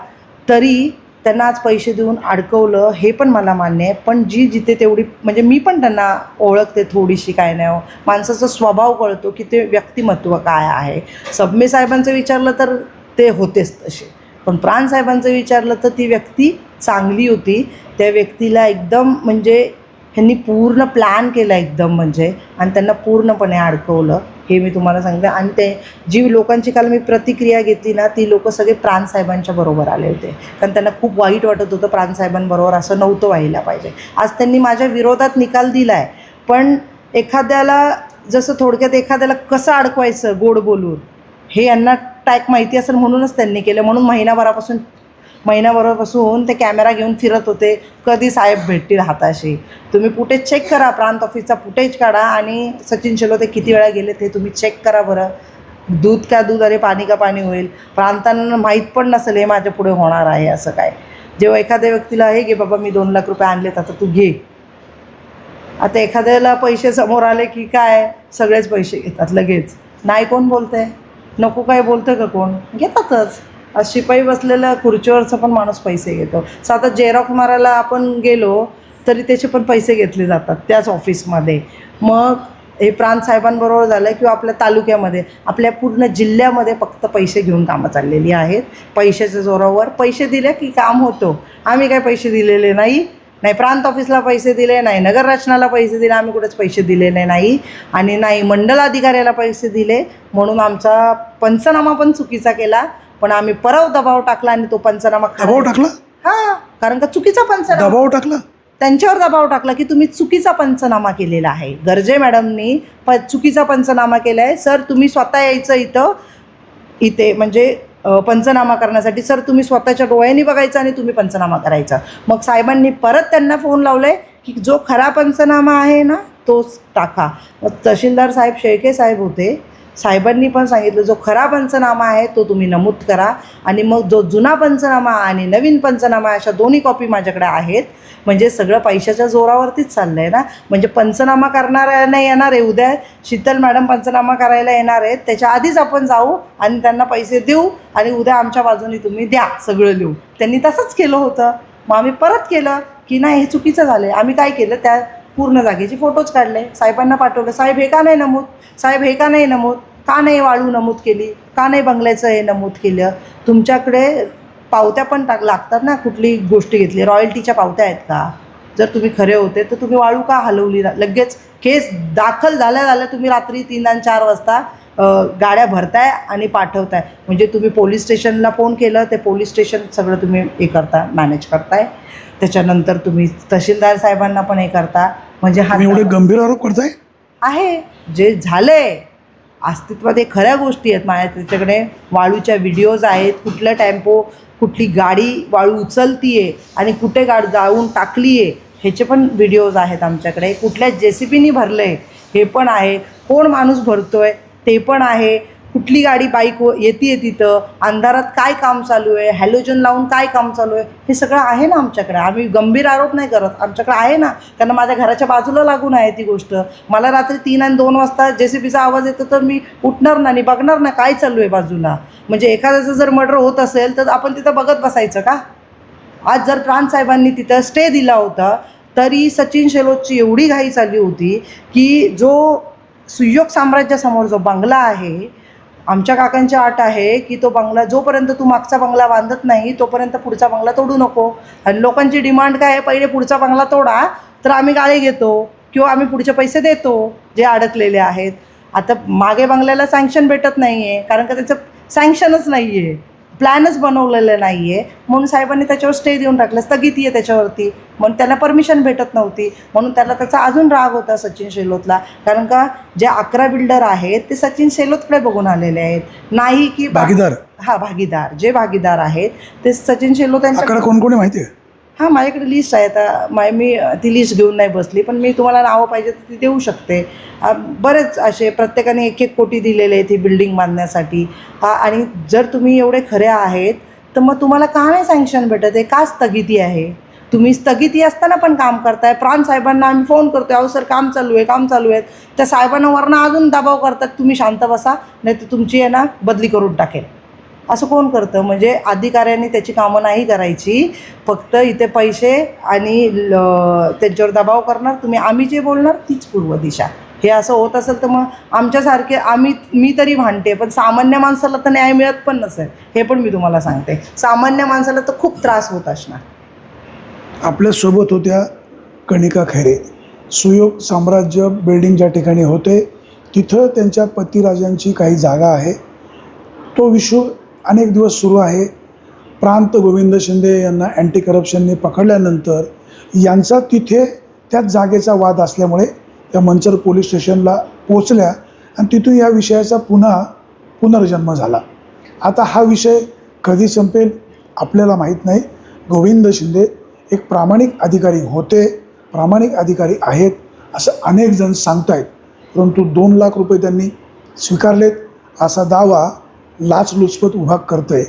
Speaker 2: तरी त्यांना आज पैसे देऊन अडकवलं हे पण मला मान्य आहे. पण जिथे तेवढी म्हणजे मी पण त्यांना ओळखते थोडीशी, काय नाही हो, माणसाचा स्वभाव कळतो की ते व्यक्तिमत्व काय आहे. सबमे साहेबांचं विचारलं तर ते होतेच तसे, पण प्रांत साहेबांचं विचारलं तर ती व्यक्ती चांगली होती. त्या व्यक्तीला एकदम म्हणजे ह्यांनी पूर्ण प्लॅन केला एकदम म्हणजे, आणि त्यांना पूर्णपणे अडकवलं हे मी तुम्हाला सांगते. आणि ते जी लोकांची काल मी प्रतिक्रिया घेतली ना, ती लोक सगळे प्रांत साहेबांच्या बरोबर आले होते. कारण त्यांना खूप वाईट वाटत होतं प्रांत साहेबांबरोबर असं नव्हतं व्हायला पाहिजे. आज त्यांनी माझ्या विरोधात निकाल दिला आहे, पण एखाद्याला जसं थोडक्यात एखाद्याला कसं अडकवायचं गोड बोलून हे यांना टॅक माहिती असेल म्हणूनच त्यांनी केलं. म्हणून महिनाभरापासून ते कॅमेरा घेऊन फिरत होते, कधी साहेब भेटतील हाताशी. तुम्ही फुटेज चेक करा, प्रांत ऑफिसचा फुटेज काढा आणि सचिन शिलोते किती वेळा गेले ते तुम्ही चेक करा बरं. दूध का दूध अरे पाणी का पाणी होईल. प्रांतांना माहीत पण नसेल हे माझ्या पुढे होणार आहे असं काय. जेव्हा एखाद्या व्यक्तीला हे घे बाबा मी 2 लाख रुपये आणलेत आता तू घे. आता एखाद्याला पैसे समोर आले की काय सगळेच पैसे घेतात लगेच. नाही कोण बोलतंय, नको काय बोलतं का कोण, घेतातच. आज शिपाई बसलेला खुर्चीवरचा पण माणूस पैसे घेतो. साधा जेरॉक्स मारायला आपण गेलो तरी त्याचे पण पैसे घेतले जातात त्याच ऑफिसमध्ये. मग हे प्रांत साहेबांबरोबर झालं किंवा आपल्या तालुक्यामध्ये, आपल्या पूर्ण जिल्ह्यामध्ये फक्त पैसे घेऊन कामं चाललेली आहेत. पैशाच्या जोरावर पैसे दिले की काम होतो. आम्ही काय पैसे दिलेले नाही प्रांत ऑफिसला पैसे दिले नाही, नगर रचनाला पैसे दिले, आम्ही कुठेच पैसे दिलेले नाही. आणि नाही मंडल अधिकाऱ्याला पैसे दिले म्हणून आमचा पंचनामा पण चुकीचा केला. पण आम्ही परत दबाव टाकला आणि तो पंचनामा
Speaker 1: दबाव टाकला.
Speaker 2: हां, कारण का चुकीचा पंचनामा,
Speaker 1: दबाव टाकला
Speaker 2: त्यांच्यावर दबाव टाकला की तुम्ही चुकीचा पंचनामा केलेला आहे. गर्जे मॅडमनी चुकीचा पंचनामा केला आहे. सर तुम्ही स्वतः यायचं इथे म्हणजे पंचनामा करण्यासाठी. सर तुम्ही स्वतःच्या डोळ्यांनी बघायचं आणि तुम्ही पंचनामा करायचा. मग साहेबांनी परत त्यांना फोन लावले की जो खरा पंचनामा आहे ना तोच टाका. मग तहसीलदार साहेब शेळके साहेब होते, साहेबांनी पण सांगितलं जो खरा पंचनामा आहे तो तुम्ही नमूद करा. आणि मग जो जुना पंचनामा आणि नवीन पंचनामा अशा दोन्ही कॉपी माझ्याकडे आहेत. म्हणजे सगळं पैशाच्या जोरावरतीच चाललं आहे ना. म्हणजे पंचनामा करणाऱ्या नाही येणार आहे, उद्या शीतल मॅडम पंचनामा करायला येणार आहेत, त्याच्या आधीच आपण जाऊ आणि त्यांना पैसे देऊ आणि उद्या आमच्या बाजूने तुम्ही द्या सगळं लिहू. त्यांनी तसंच केलं होतं. मग आम्ही परत केलं की नाही हे चुकीचं झालं आहे. आम्ही काय केलं, त्या पूर्ण जागेचे फोटोज काढले, साहेबांना पाठवलं. साहेब हे का नाही नमूद, साहेब हे का नाही नमूद, का नाही वाळू नमूद केली, का नाही बंगल्याचं हे नमूद केलं. तुमच्याकडे पावत्या पण लागतात ना, कुठली गोष्टी घेतली, रॉयल्टीच्या पावत्या आहेत का. जर तुम्ही खरे होते तर तुम्ही वाळू का हलवली. लगेच केस दाखल झाल्या तुम्ही रात्री 3 आणि 4 वाजता गाड्या भरताय आणि पाठवताय. म्हणजे तुम्ही पोलीस स्टेशनला फोन केलं, ते पोलीस स्टेशन सगळं तुम्ही हे करता, मॅनेज करताय. त्याच्यानंतर तुम्ही तहसीलदार साहेबांना पण हे करता. म्हणजे हा
Speaker 1: एवढे गंभीर आरोप करताय
Speaker 2: आहे. जे झालंय अस्तित्वात हे खऱ्या गोष्टी आहेत. माझ्या त्याच्याकडे वाळूच्या व्हिडिओज आहेत, कुठलं टेम्पो कुठली गाडी वाळू उचलतीये आणि कुठे जाऊन टाकली आहे ह्याचे पण व्हिडिओज आहेत आमच्याकडे. कुठल्या JCBनी भरलं आहे हे पण आहे, कोण माणूस भरतो आहे ते पण आहे. कुठली गाडी बाईक येते तिथं, अंधारात काय काम चालू आहे, हॅलोजन लावून काय काम चालू आहे, हे सगळं आहे ना आमच्याकडे. आम्ही गंभीर आरोप नाही करत, आमच्याकडे आहे ना, कारण माझ्या घराच्या बाजूला लागून आहे ती गोष्ट. मला रात्री 3 आणि 2 वाजता JCBचा आवाज येतो तर मी उठणार नाही, बघणार ना काय चालू आहे बाजूला. म्हणजे एखाद्याचं जर मर्डर होत असेल तर आपण तिथं बघत बसायचं का? आज जर प्रांत साहेबांनी तिथं स्टे दिला होता तरी सचिन शेलोतची एवढी घाई चालली होती की जो सुयोग साम्राज्यासमोर जो बंगला आहे, आमच्या काकांची अट आहे की तो बंगला जोपर्यंत तू मागचा बंगला बांधत नाही तोपर्यंत पुढचा बंगला तोडू नको. आणि लोकांची डिमांड काय आहे, पहिले पुढचा बंगला तोडा तर आम्ही गाळे घेतो किंवा आम्ही पुढचे पैसे देतो जे अडकलेले आहेत. आता मागे बंगल्याला सँक्शन भेटत नाही आहे कारण का त्याचं सँक्शनच नाही आहे, प्लॅनच बनवलेलं नाही आहे, म्हणून साहेबांनी त्याच्यावर स्टे देऊन टाकलं, स्थगिती आहे त्याच्यावरती, म्हणून त्याला परमिशन भेटत नव्हती. म्हणून त्याला त्याचा अजून राग होता सचिन शेलोतला, कारण का जे 11 बिल्डर आहेत ते सचिन शेलोतकडे बघून आलेले आहेत, नाही की
Speaker 1: भागीदार.
Speaker 2: भागीदार जे भागीदार आहेत ते सचिन शेलोत यांच्या.
Speaker 1: कोण कोण माहिती आहे?
Speaker 2: हां, माझ्याकडे लिस्ट आहे. आता मी ती लिस्ट घेऊन नाही बसली, पण मी तुम्हाला नावं पाहिजे तर ती देऊ शकते. बरेच असे प्रत्येकाने 1-1 कोटी दिलेले आहेत ही बिल्डिंग बांधण्यासाठी. आणि जर तुम्ही एवढे खरे आहेत तर मग तुम्हाला का नाही सँक्शन भेटत आहे, का स्थगिती आहे? तुम्ही स्थगिती असताना पण काम करताय. प्रांत साहेबांना आम्ही फोन करतो, अहो सर काम चालू आहे. त्या साहेबांना वरनं अजून दबाव करतात, तुम्ही शांत बसा नाही तर तुमची आहे ना बदली करून टाकेल. असं कोण करतं? म्हणजे अधिकाऱ्यांनी त्याची कामं नाही करायची, फक्त इथे पैसे आणि त्यांच्यावर दबाव करणार. आम्ही जे बोलणार तीच पूर्व दिशा. हे असं होत असेल तर मग आमच्यासारखे मी तरी भांडते, पण सामान्य माणसाला तर न्याय मिळत पण नसेल, हे पण मी तुम्हाला सांगते. सामान्य माणसाला तर खूप त्रास होत असणार.
Speaker 1: आपल्यासोबत होत्या कणिका खैरे. सुयोग साम्राज्य बिल्डिंग ज्या ठिकाणी होते तिथं त्यांच्या पतिराजांची काही जागा आहे. तो विषय अनेक दिवस सुरू आहे. प्रांत गोविंद शिंदे यांना अँटी करप्शनने पकडल्यानंतर यांचा तिथे त्याच जागेचा वाद असल्यामुळे त्या मंचर पोलीस स्टेशनला पोचल्या आणि तिथून या विषयाचा पुनर्जन्म झाला. आता हा विषय कधी संपेल आपल्याला माहीत नाही. गोविंद शिंदे एक प्रामाणिक अधिकारी होते, प्रामाणिक अधिकारी आहेत असं अनेक जण सांगत आहेत, परंतु 2 लाख रुपये त्यांनी स्वीकारलेत असा दावा लाचलुचपत विभाग करतो आहे.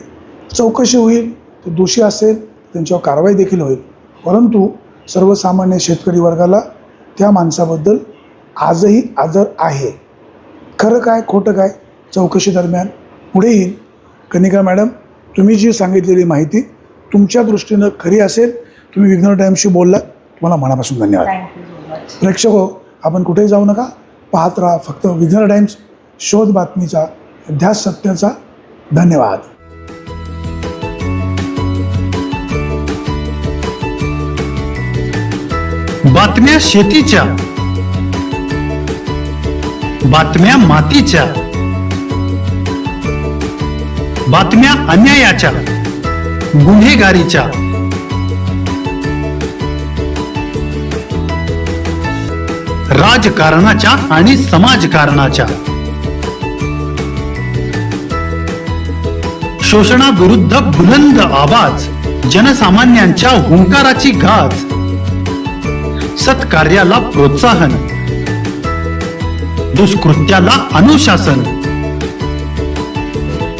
Speaker 1: चौकशी होईल, तो दोषी असेल त्यांच्यावर कारवाई देखील होईल, परंतु सर्वसामान्य शेतकरी वर्गाला त्या माणसाबद्दल आजही आदर आहे. खरं काय खोटं काय चौकशी दरम्यान पुढे येईल. कनिका मॅडम, तुम्ही जी सांगितलेली माहिती तुमच्या दृष्टीनं खरी असेल, तुम्ही विघ्नर टाईम्सशी बोललात, तुम्हाला मनापासून धन्यवाद. प्रेक्षक हो, आपण कुठेही जाऊ नका, पाहत राहा फक्त विघ्नर टाईम्स, शोध बातमीचा, ध्यास सत्याचा. धन्यवाद.
Speaker 3: बातम्या शेतीच्या, बातम्या मातीच्या, बातम्या अन्यायाच्या, गुन्हेगारीच्या, राजकारणाच्या आणि समाजकारणाच्या, शोषणाविरुद्ध बुलंद आवाज, जनसामान्यांच्या हुंकाराची गाज, सत्कार्याला प्रोत्साहन, दुष्कृत्याला अनुशासन,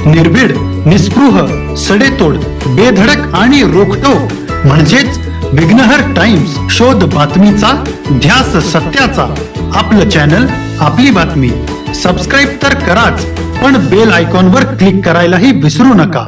Speaker 3: निर्भीड, निस्पृह, सडेतोड, बेधडक आणि रोखटोक म्हणजेच विघ्नहर टाइम्स. शोध बातमीचा, ध्यास सत्याचा. आपलं चॅनल, आपली बातमी. सबस्क्राईब तर कराच, पण बेल आयकॉनवर क्लिक करायलाही विसरू नका.